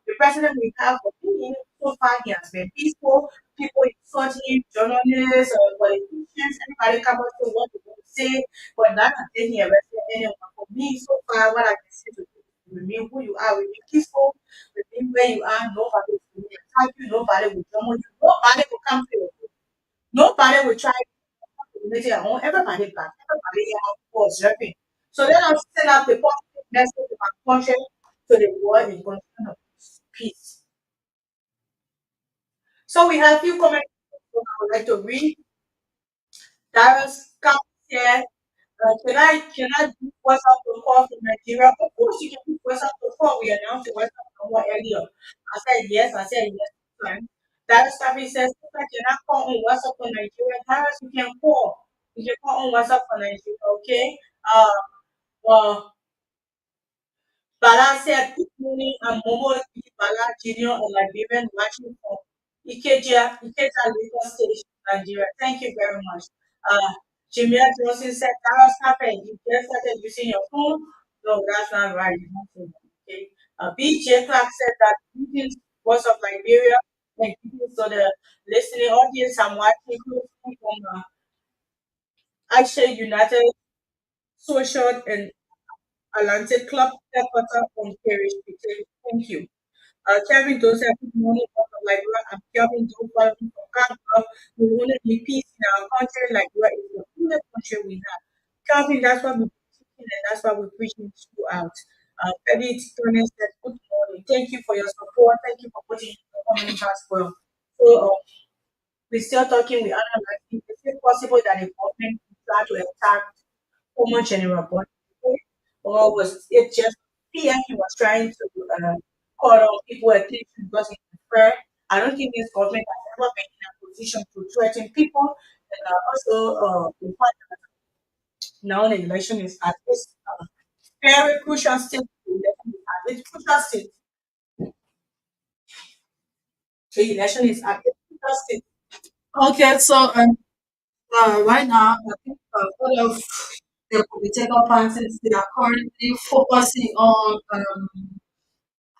The president we have for being so far, he has been peaceful. People insulting journalists, politicians, everybody come up to what they want to say, but none of them here arrested anyone. For me, so far, what I can say to you, remain who you are, remain peaceful, remain where you are. Nobody will attack you, nobody will jump on you, nobody will come to you. Nobody will try to make it own. Everybody back. Everybody here was observing. So let us send out the positive message of our country to the world in concern of peace. So we have a few comments I would like to read. Darius comes here. Can I do WhatsApp to call from Nigeria? Of course you can do WhatsApp to call. We announced the WhatsApp number earlier. I said yes. I said yes. Time. Darius Kabi says, "Sister, can I call on WhatsApp for Nigeria? Darius, you can call. You can call on WhatsApp for Nigeria, okay? Uh, uh, Bala said, good morning. I'm Momo Bala Jr., a Liberian watching from Ikeja, Lagos State, Nigeria. Thank you very much. Jamia Johnson said, Dara happened. You just started using your phone. No, that's not right. You have to, okay. BJ Clark said that greetings was of Liberia and greetings to the listening audience, I'm watching closely from Aisha United Social and Atlantic Club headquarters on Parish. Thank you. Kevin Joseph, good morning, Dr. Liberia. I'm Kevin Joseph from Canada. We want to be peace in our country. Liberia is the only country we have. Kevin, that's why we're teaching and that's why we're preaching throughout. Edith Tony said, good morning. Thank you for your support. Thank you for putting in your comments as well. So, we're still talking, we're analyzing. Is it possible that the government tried to attack former General Bond, or was it just PM he was trying to call on people attention because it's fair? I don't think this government has ever been in a position to threaten people. And also, the fact that now the election is at this very crucial stage. The election is at this crucial stage. The election is at this crucial stage. Okay, so right now, I think a lot of the political parties they are currently focusing on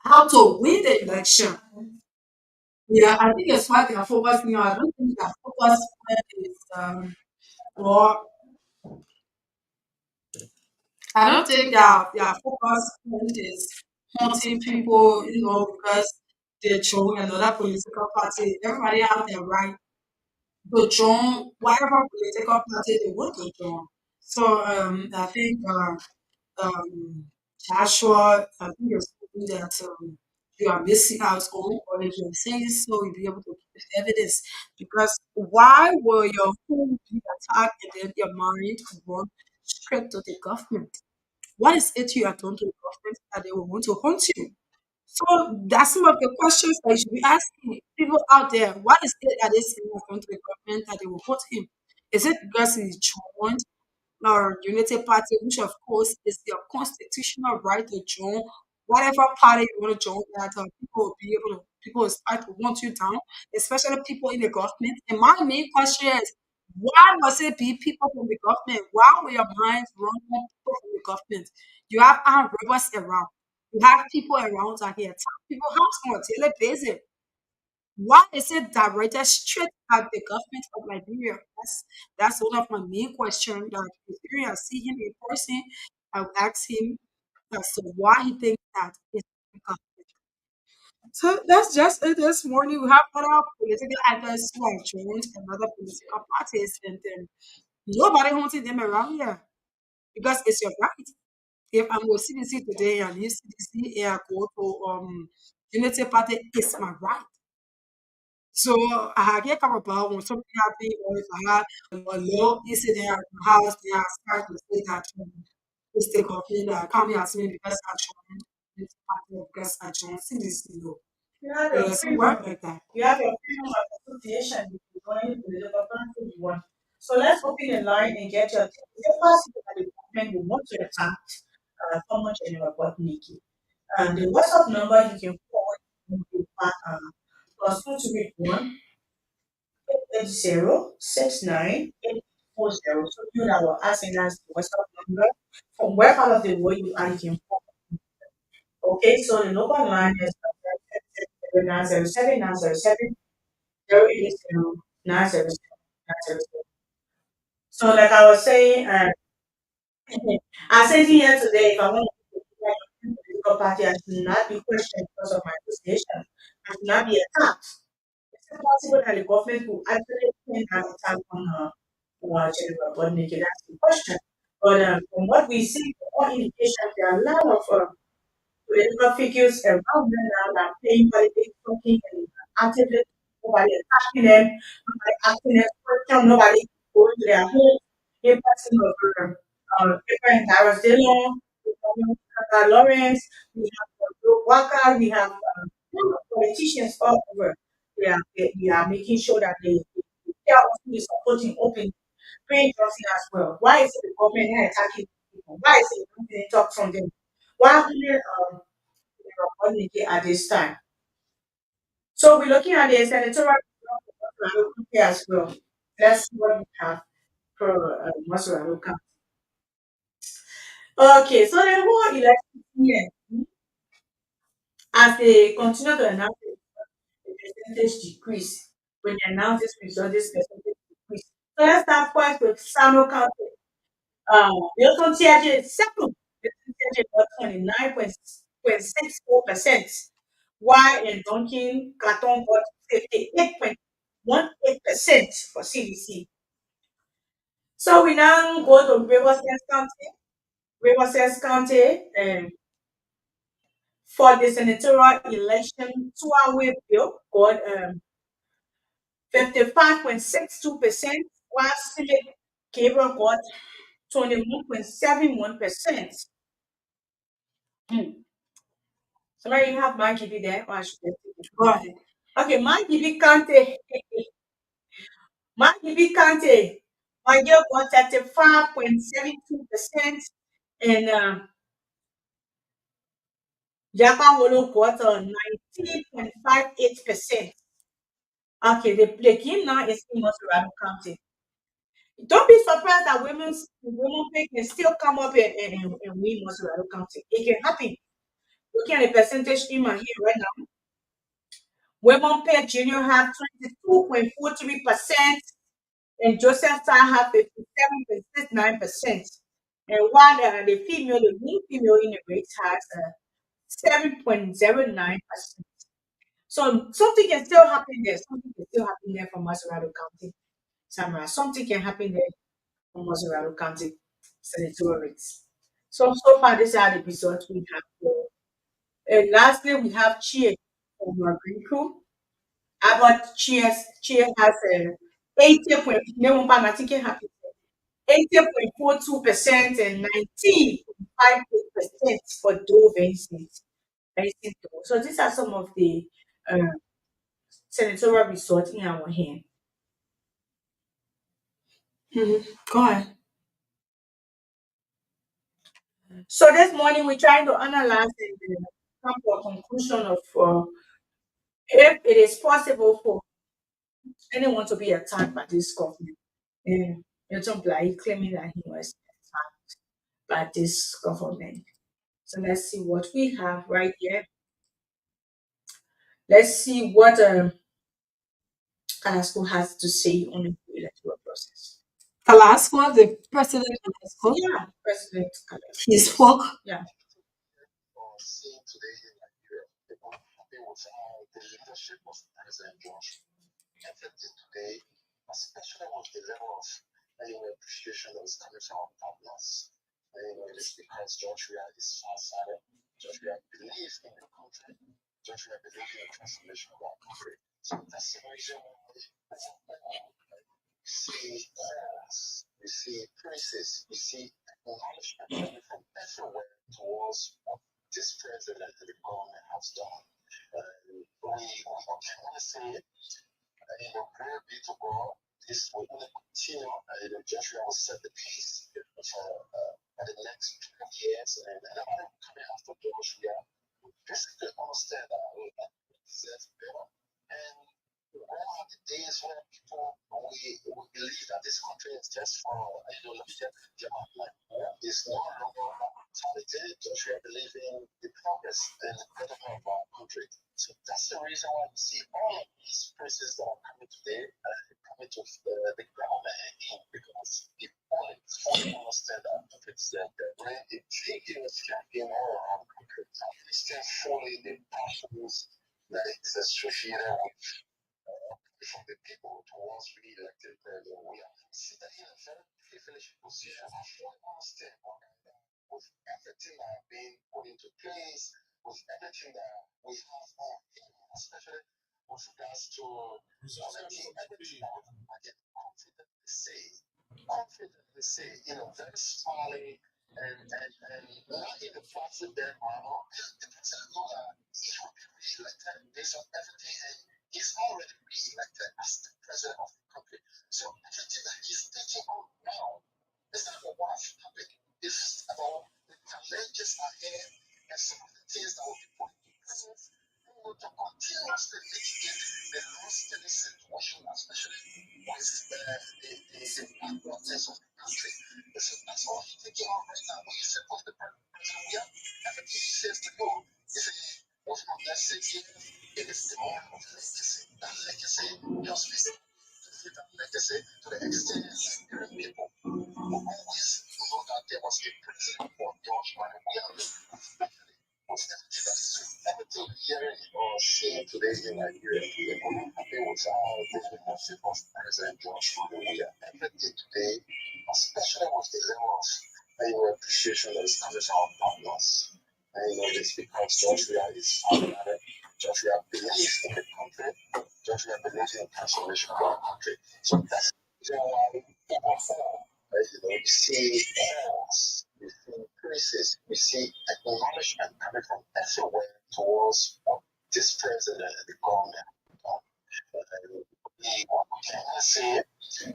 how to win the election. Yeah, I think it's what they are focusing on. I don't think their focus point is or I don't think their focus point is hunting people, because they join another political party. Everybody have their right to join whatever political party they want to join. So I think Joshua, I think you're something that you are missing out on, or if you're saying so, you'll be able to give evidence. Because why will your home be attacked and then your mind run straight to the government? What is it you have done to the government that they will want to hunt you? So that's some of the questions that you should be asking people out there. What is it that they say you have done to the government that they will hunt him? Is it because he's joined or Unity Party, which of course is your constitutional right to join whatever party you want to join, that people will be able to, people will start to want you down, especially people in the government. And my main question is, why must it be people from the government? Why will your minds run on people from the government? You have armed robbers around. You have people around that can attack people house on a daily basis. Why is it directed straight at the government of Liberia? That's one of my main questions. That if I see him in person, I'll ask him as to why he thinks that it's the government. So that's just it this morning. We have other political actors who have joined another political parties, and then nobody hunting them around here because it's your right. If I'm with CDC today and leave CDC and I go to Unity Party, it's my right. So I get come about when something happen or if I had a little incident at my house, then I start to say that it's the company that come here to me because I joined this party or because I joined CDC. No. You have It your doesn't freedom. work like that. You have your freedom of association if you join the political party you want. So let's open the line and get your take. Is it possible that the government will want to attack former General Nikki? And the WhatsApp number you can forward plus 221 880 69 840. So you that were asking us the WhatsApp number from where part of the world you are, you can forward. Okay, so the local line is 907 907 080 907 907. So like I was saying, I said here today, if I want to be like a political party, I should not be questioned because of my association. I should not be attacked. It's impossible that the government will actually pin an attack on her or Jennifer Bodnike. That's the question. But from what we see, from all indications, there are a lot of political figures around them now that are playing politics, talking and actively, nobody attacking them, nobody asking them questions, nobody going to their home, in person of different Darius Dillon, Lawrence, we have Joe Walker, we have politicians all over. They are making sure that they are also supporting open Payne Johnson as well. Why is it the government not attacking people? Why is it not getting talk from them? Why are they Obonike at this time? So we're looking at the senatorial result as well. Let's see what we have for Masura County. Okay, so the whole election here, as they continue to announce the percentage decrease. when they announce this result, this percentage increase. So let's start first with Sano County. Milton TRG is second. Milton TRG got 29.64%, while in Donkin Carton got 58.18% for CDC. So we now go to Riverside County. Riverside County, for the senatorial election, two-way bill got 55.62%, while Senate Gabriel got 21.71%. Hmm. Somebody have my GB there, or I should just take it? Go ahead. Okay, my GB County, my GB County, my girl got 35.72%, and Japan Holo got 19.58%. Okay, the game now is in Montserrat County. Don't be surprised that women pay can still come up and win Montserrat County. It can happen. Looking at the percentage in my here right now, women pay junior have 22.43%, and Joseph Town have 57.69%. And while the female, the mean female in the race has 7.09%. So something can still happen there. Something can still happen there from Maserado County, Samara. Something can happen there from Maserado County senatorial rates. So far, these are the results we have. And lastly, we have Chia from our Green Crew. About Chia has a 80.42% and 19.58% for Doe Vincent. So these are some of the uh, senatorial results in our hand. Go ahead. So this morning we're trying to analyze and come to a conclusion of if it is possible for anyone to be attacked by this government. And Milton Blai claiming that he was attacked by this government. So let's see what we have right here. Let's see what Carrasco has to say on the electoral process. Velasco, the president of Velasco, Yeah, President Carrasco. he spoke. Yeah. Seeing today in Nigeria, people are happy with how the leadership of President Josh everything today, especially with the level of appreciation that is coming from our partners. It is because Joshua is far-sighted. Joshua believes in the country. Joshua believes in the transformation of our country. So that's the reason why we see calls, we see praises, we see acknowledgement coming from everywhere towards what this president and the government has done. We can say it. Glory be to God. This will only continue. Joshua will set the pace for the next 12 years, and everybody coming after Joshua will basically understand that we deserve better. And one of the days when people we believe that this country is just for is no longer about mentality. Joshua believe in the progress and the betterment of our country. So that's the reason why we see all of these praises that are coming today, coming to the government because people fully understand that it's when it taking a champion all around the country, understand fully the passions that is associated with from the people towards we elected president. We are sitting in a very privileged position. I fully understand with everything that has been put into place, with everything that we have on, especially with regards to everything that I get confidently say, very smiling and not in a passive manner. The president knows that he will be re-elected based on everything, and he's already re-elected as the president of the country. So everything that he's taking on now is not about what has happened. It's about the challenges ahead and some of the things that will be put into place to continuously mitigate the low-steady situation, especially with the backwardness of the country. So that's all he's taking on right now. When you say what's the president, we have everything he says to do. He says, what's my next 6 years? It is the more of legacy. That legacy just visit that legacy to the extent that people will always know that there was a president for George Manuel. Everything hearing or seeing today in Nigeria, it wouldn't happen without the leadership of President George Manuel. Everything today, especially with the level of appreciation that is coming from our partners. It's because Joshua is our father. Joshua believes in the country. Joshua believes in transformation of our country. So that's the reason why people fall. We see efforts, we see increases, we see acknowledgement coming from everywhere towards what this president and the government have done. We can say, glory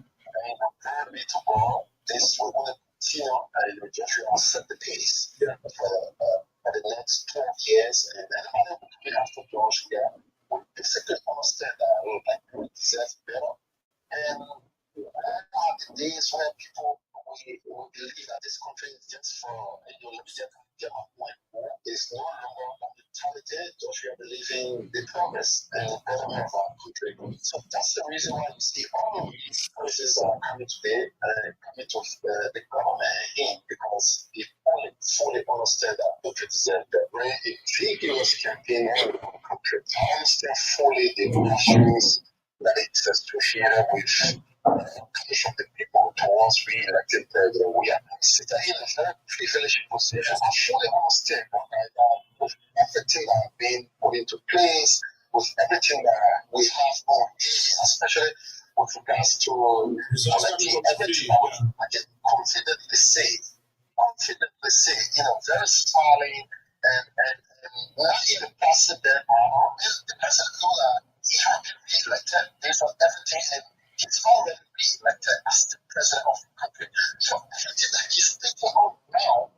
be to God, this will only continue, Joshua will set the pace for the next 12 years, and anybody who will come after Joshua will basically understand that we deserve better. And the days when people we believe that this country is just for limited is no longer a mentality. Joshua believing the progress and the betterment of our country. So that's the reason why you see all of these voices are coming today, coming to the government in, because they fully understand that country deserves better. When he was campaigning for the country, I understand fully the passions that it's associated with from the people towards re-elected president. We are sitting in a very privileged position. I fully understand with everything that has been put into place, with everything that we have on, especially with regards to everything I can confidently say, very smiling and not even passive that the person know that he had been re-elected based on everything, and he's already re-elected as the president of the country. So everything that he's thinking of now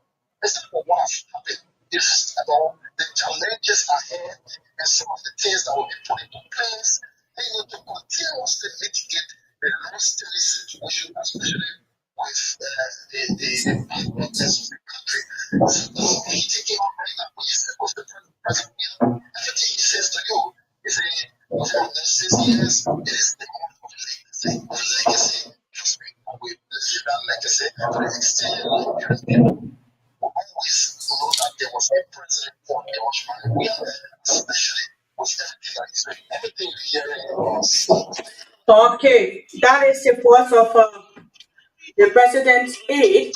is not what has happened. It's about the challenges ahead and some of the things that will be put into place to continuously mitigate the low-steady situation, especially with the partners of the country. He's taking on right now what he said was the president. Everything he says to you is for the next 6 years, it is the legacy. Trust me, we live that legacy for the extended life. People will always know that there was a president for George Manuel, especially with everything that he's doing. Everything you hear in state. Okay, that is the voice of the president's aide.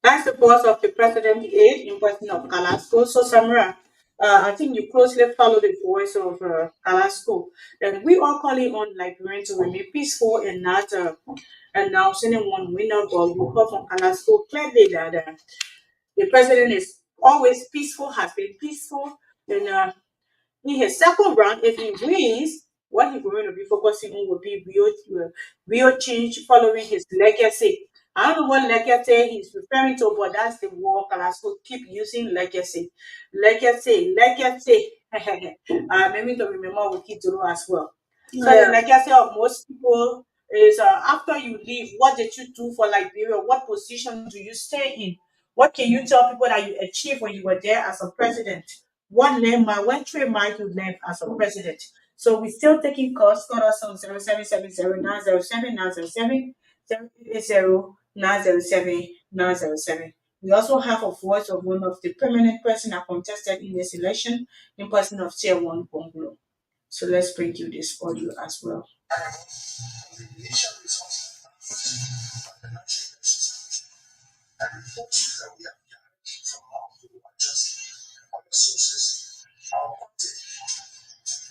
That's the voice of the president's aide in person of Kalasco. So, Samra, I think you closely follow the voice of Kalasco. And we are calling on Liberians to remain peaceful and not announcing one winner, but you heard from Kalasco clearly that the president is always peaceful, has been peaceful, and in his second round, if he wins, what he's going to be focusing on will be real change following his legacy. I don't know what legacy he's referring to, but that's the word Kalasco keep using legacy. Legacy. Maybe to remember we keep doing as well. So the legacy of most people is after you leave, what did you do for Liberia? What position do you stay in? What can you tell people that you achieved when you were there as a president? What trademark you left as a president? So we're still taking calls. Call us on 0770-907-907. We also have a voice of one of the permanent person that contested in this election in person of Tier 1 Bungalow. So let's bring you this audio as well.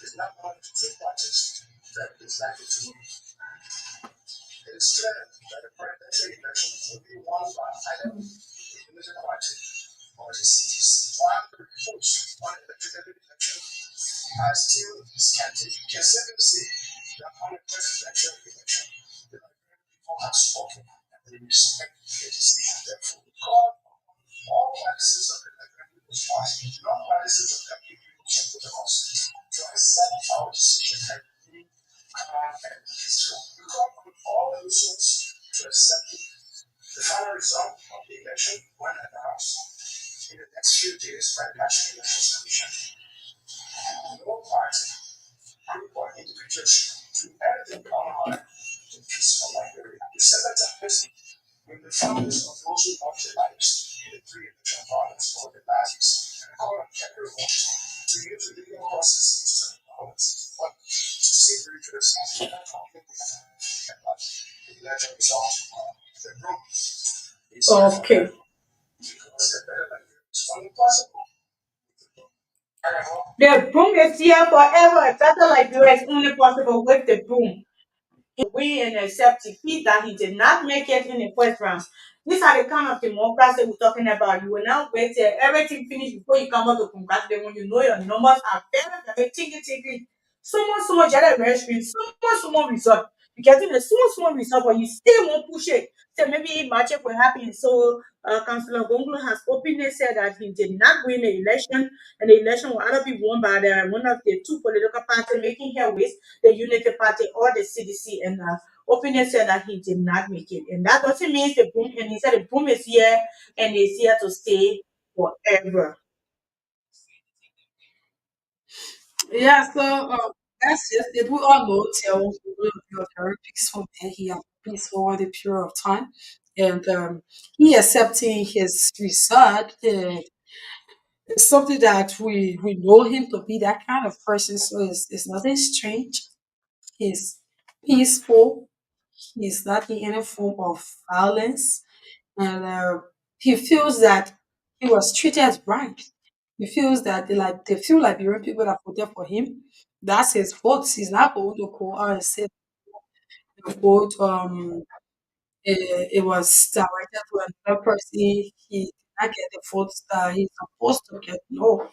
It's not one of the two parties that is likely to win. It is clear that the presidential election will be won by either the Unity Party or the cities. While the votes on the legislative election are still scanty, you can certainly see that on the presidential election, the Liberian people have spoken and they respect the decision. Therefore, we call all parties of the Liberian people's party, not parties of the people who put us, to accept our decision and be calm and peaceful. We call on all Muslims to accept the final result of the election when announced in the next few days by the National Elections Commission. No party Founders of those who launched their lives in the pre-election violence for the parties and called on Kevin to use the legal process instead of violence. But to see redress after that conflict the election results the group is Okay. because the better is only possible. The broom is here forever. That's like you is only possible with the broom. We and accept defeat that he did not make it in the first round. These are the kind of democracy we're talking about. You will now wait till everything finish before you come out to congratulate when you know your numbers are very, very ticky. So much other very screen, so much result. You get in a small result, but you still won't push it. So maybe magic will happen. So Councillor Gonglo has openly said that he did not win the election, and the election will either be won by one of the two political parties making headways, the Unity Party or the CDC, and openly said that he did not make it. And that doesn't mean the boom, and he said the boom is here and is here to stay forever. Yeah, so that's just it. We all know Theo will be a very peaceful man. He has been peaceful over the period of time, and he accepting his result. It's something that we know him to be that kind of person. So it's nothing strange. He's peaceful. He's not in any form of violence, and he feels that he was treated right. He feels that they feel like the real people that voted for him. That's his vote. He's not going to go out and say the vote it was directed to another person. He did not get the votes that he's supposed to get. No.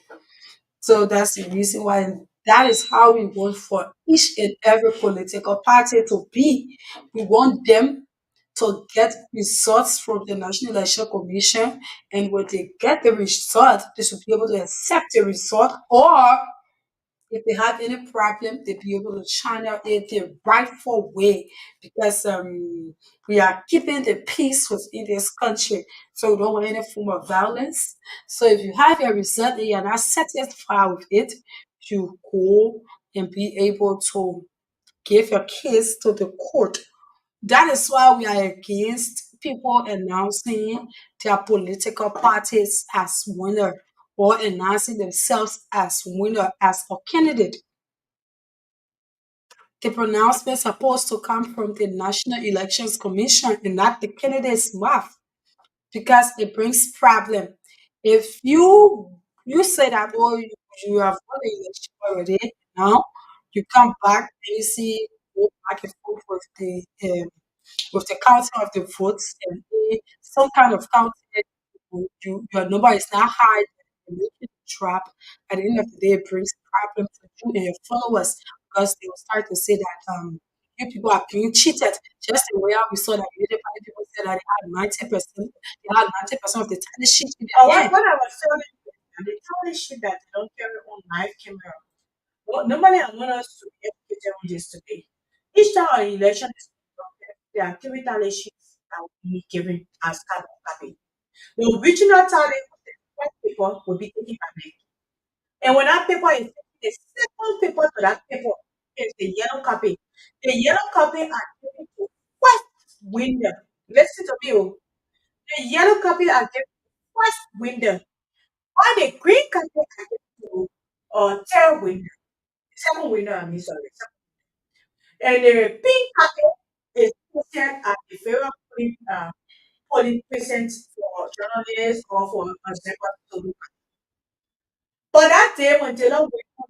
So that's the reason why, and that is how we want for each and every political party to be. We want them to get results from the National Election Commission, and when they get the result, they should be able to accept the result, or if they have any problem, they be able to channel it the rightful way, because we are keeping the peace within this country. So we don't want any form of violence. So if you have a result and you're not satisfied with it, you go and be able to give your case to the court. That is why we are against people announcing their political parties as winner, or announcing themselves as winner as a candidate. The pronouncement is supposed to come from the National Elections Commission and not the candidate's mouth, because it brings problem. If you say that, oh, you have won the election already, now you come back and you see, go back and forth with the counting of the votes, and some kind of counting, your number is not high, you make it a trap. At the end of the day, it brings problem for you and your followers, because they will start to say that you people are being cheated. Just the way how we saw that the party people said that they had 90% of the tally sheet in But their hand. when I was telling you, and they tell this shit that they don't carry on live camera. Well, normally I want us to educate on this today. Each time an election is conducted, the activity tally sheets that will be given as card of copy. The original tally of the first paper will be taken by me. And when that paper is taken, the second paper to that paper is the yellow copy. The yellow copy are given to first winner. Listen to me. Oh. The yellow copy are given to first winner. While the green copy are given to third winner. Second winner, I mean, sorry. And the pink packet is posted at the very polling precinct for journalists or for observers to look. But that day when Taylor went on,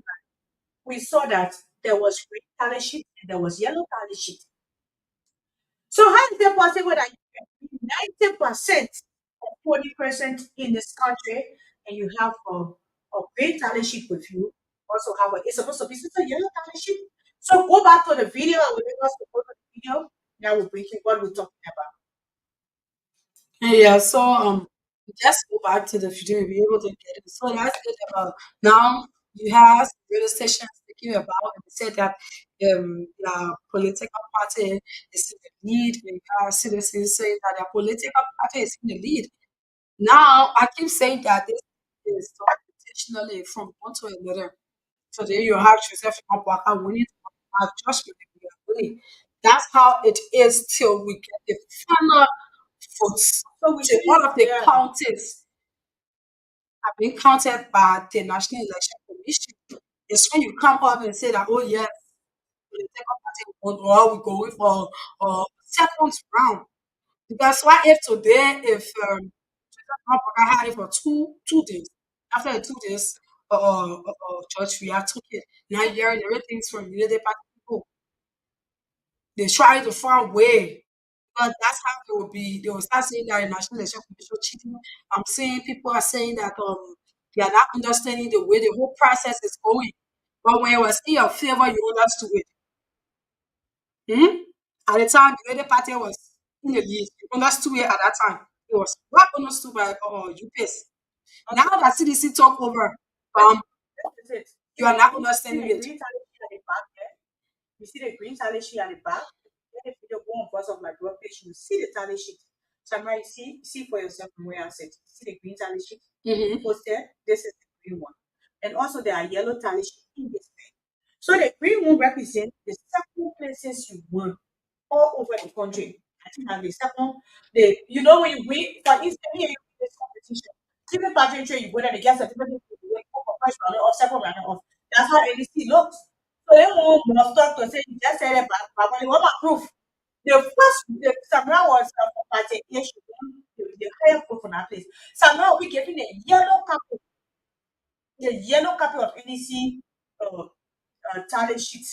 we saw that there was green tally sheet and there was yellow tally sheet. So how is it possible that you can be 90% of polling present in this country and you have a green tally sheet with you? Also have it's supposed to be just a yellow tally sheet. So go back to the video and we'll us to go to the video. Now we're breaking what we're talking about. Yeah, so just go back to the video, you'll be able to get it. So that's it about now. You have radio stations speaking about, and they said that the political party is in the lead, and you have citizens saying that their political party is in the lead. Now I keep saying that this is so intentionally from one to another. So there you have Joseph Mapwaka winning, have Josh winning. That's how it is till we get the final votes. So we So see, all of the yeah, counties have been counted by the National Election Commission. It's when you come up and say that, oh yes, the second party won, or we go for second round. Because why if today, if I had it for two days, after the 2 days, church we have took it. Now hearing everything's from related party people. They try to find way. But that's how they will be. They will start saying that the National Election Commission cheating. I'm saying people are saying that they are not understanding the way the whole process is going. But when it was in your favor, you understood it. Hmm? At the time, the other party was in the lead. You understood it at that time. It was well understood by UPS. Now okay. that CDC took over, Let's, um, let's it. you are not See understanding the it. green tally sheet at the back there? You see the green tally sheet at the back? Then if you go on first of my blog page, you see the tally sheet. Samara, you see for yourself from where I said. See the green tally sheet? Mm-hmm. Posted. This is the green one. And also there are yellow tally sheet in this thing. So the green one represents the several places you won all over the country. I think that the second, you know when you win, for instance, here you win this competition. Even pageantry, you win and they get certificate to win for first runner off, second runner off. That's how NEC looks. So they won't must talk to say you just said it back, but they want my proof. The Samra was for party, yes, she won the higher proof on that place. Samra will be getting a yellow copy of NEC talent sheet.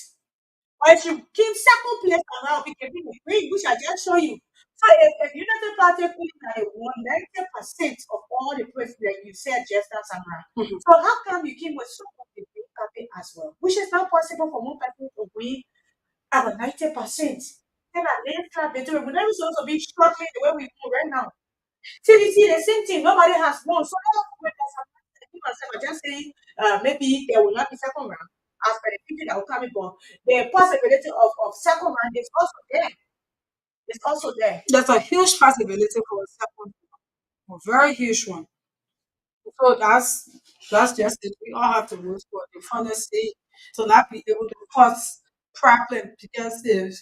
Or if you came second place around, we can be the green, which I just show you. So if United Party put that they won 90% of all the places like you said just as Samara. Mhm. So how come you came with some of the green copy as well? Which is not possible for one person to win about 90%. Then at later between we never supposed to be struggling the way we do right now. CDC, the same thing, nobody has won. So I just say maybe there will not be second round as per the people that will come in, but the possibility of second round is also there. It's also there. There's a huge possibility for a second, a very huge one. So that's just it. We all have to work for the funnest state to not be able to cause problem because if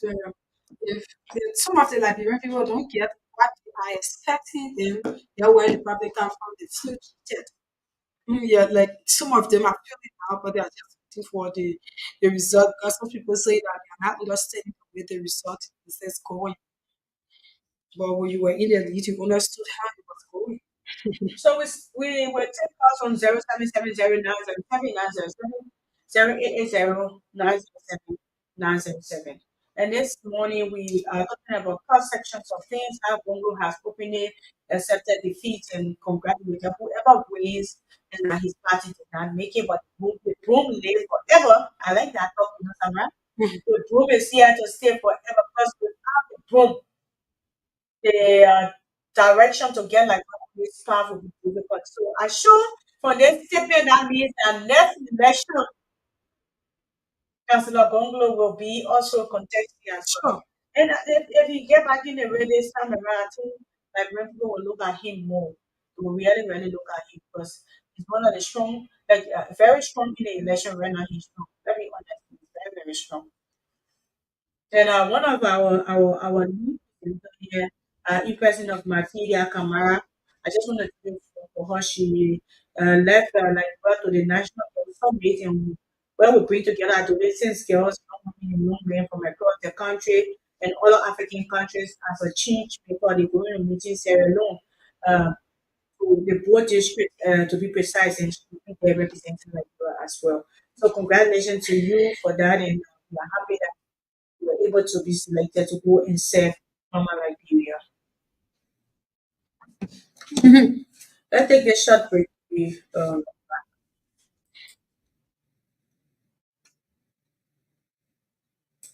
some of the Liberian people don't get what they are expecting them, yeah, where the problem comes from, the future. Yeah, like some of them are feeling now, but they are just waiting for the result because some people say that they are not understanding the way the result is going. But when you were in the lead, you understood how it was going. So we were take calls on 0770-907-907. And this morning we are talking about cross sections of things, how Bongo has openly accepted defeat and congratulated whoever wins and that his party did not make it, but the broom lives forever. I like that talk, Samra. The broom is here to stay forever because without the broom, the direction to get like this path will be difficult. So I sure for this statement that means that next election, Councillor Bungalow will be also contesting as well. Sure. And if he get back in the race this time around, I think like when people will look at him more. They will really, really look at him because he's one of the strong, like very strong in the election right now. He's strong. Very honest, he's very, very strong. And one of our lead here, in-person of Martiria Kamara, I just want to thank for her. She left like brought to the national summit and where we bring together adolescent girls in young men from across the country and other African countries as a change before they go in meeting Sierra Leone. To the board district to be precise, and she will be there representing Liberia as well. So congratulations to you for that, and we are happy that you were able to be selected to go and serve Mama Liberia. Let's take a short break.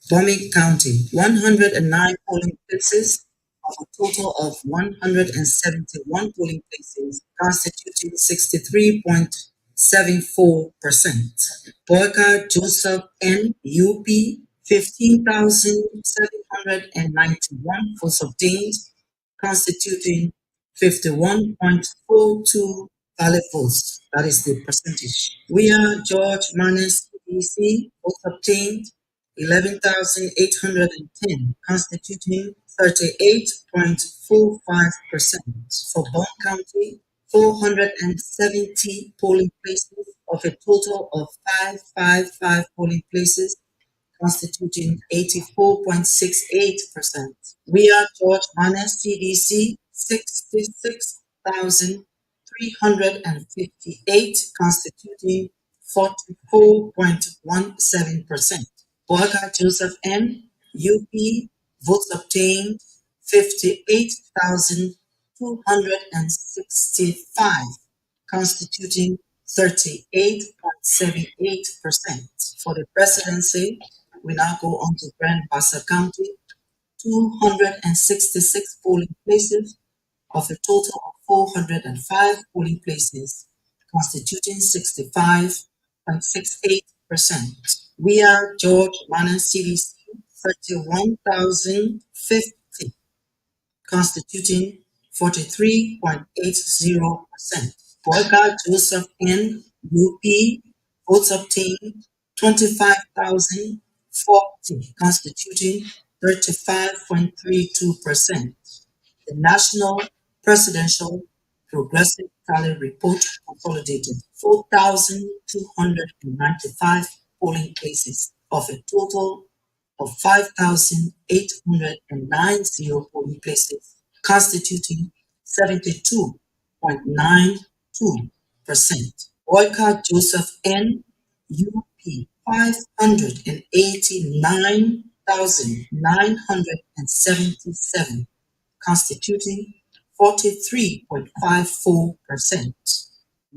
Bombay County, 109 polling places of a total of 171 polling places, constituting 63.74%. Boyka Joseph N. UP, 15,791 votes obtained, constituting 51.42 valid votes. That is the percentage. We are George Manis, DC, votes obtained 11,810, constituting 38.45%. For Bond County, 470 polling places of a total of 555 polling places, constituting 84.68%. We are George Manor CDC, 66,358, constituting 44.17%. Boyka Joseph N, UP, votes obtained 58,265, constituting 38.78%. For the presidency, we now go on to Grand Bassa County, 266 polling places of a total of 405 polling places, constituting 65.68%. We are George Manor CDC, 31,050, constituting 43.80%. Boyka Joseph N, UP, votes obtained 25,040, constituting 35.32%. The National Presidential Progressive Tally Report consolidated 4,295 polling places of a total of 5,890 polling places, constituting 72.92%. Boyka Joseph N, UP, 589,977, constituting 43.54%.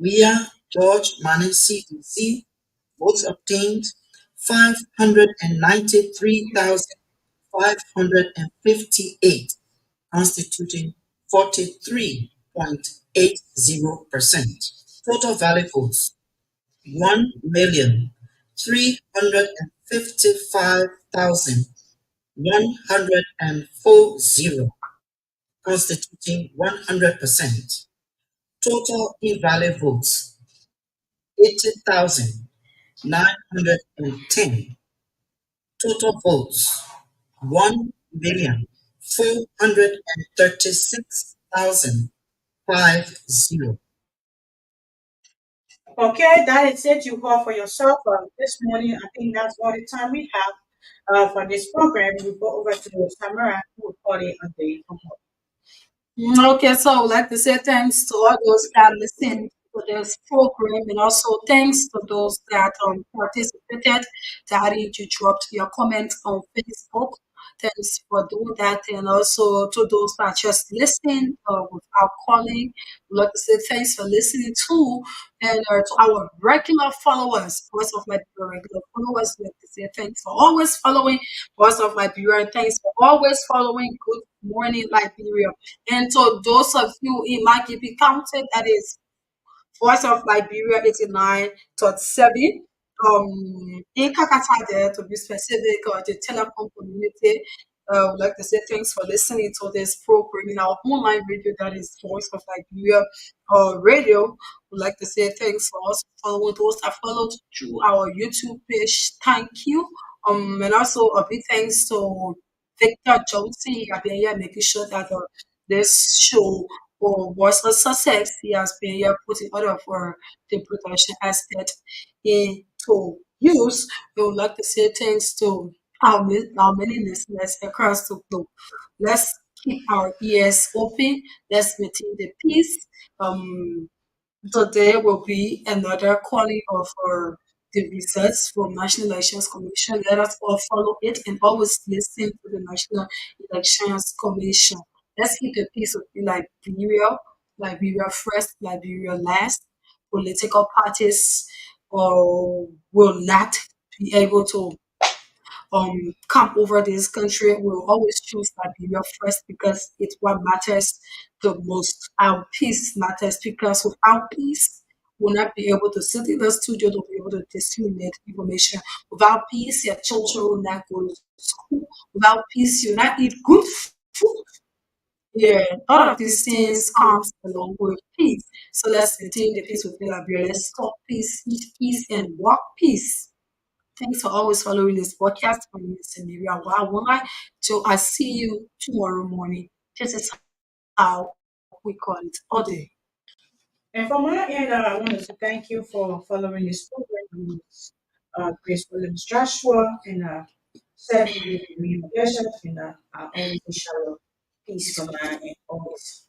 We are George Manning CDC, votes obtained 593,558, constituting 43.80%. Total valid votes 1,355,140, constituting 100%. Total invalid votes 80,910. Total votes 1,436,050. Okay, that is it. You go for yourself. This morning, I think that's all the time we have for this program. We go over to Samara, who will call it a day. Okay, so I would like to say thanks to all those that listened to this program, and also thanks to those that participated, that you dropped your comments on Facebook. Thanks for doing that, and also to those that just listened without calling. We'd like to say thanks for listening too, and to our regular followers, most of my regular followers, we'd like to say thanks for always following Voice of Liberia, and thanks for always following Good Morning Liberia. And so those of you in Makipi County, that is Voice of Liberia 89.7. In Kakata there, to be specific, the telecom community, would like to say thanks for listening to this program in our online radio, that is Voice of Liberia radio. Would like to say thanks for us following those that followed through our YouTube page. Thank you. And also a big thanks to Victor Johnson. He has been here making sure that this show was a success. He has been here putting all of the production aspect into use. We would like to say thanks to our many listeners across the globe. Let's keep our ears open. Let's maintain the peace. Today will be another calling of the results from National Elections Commission. Let us all follow it and always listen to the National Elections Commission. Let's keep the peace of Liberia, Liberia first, Liberia last. Political parties will not be able to come over this country. We'll always choose Liberia first because it's what matters the most. Our peace matters because without peace, we'll not be able to sit in the studio to be able to disseminate information. Without peace, your children will not go to school. Without peace, you'll not eat good food. Yeah, all of these things comes along with peace. So let's maintain the peace within Liberia. Let's talk peace, eat peace, and walk peace. Thanks for always following this podcast. My name is Liberia. Why? So I see you tomorrow morning. This is how we call it all day. And from my end, I want to thank you for following this program. Grace Williams Joshua and serving you with me a pleasure and I always wish you peace from my end always.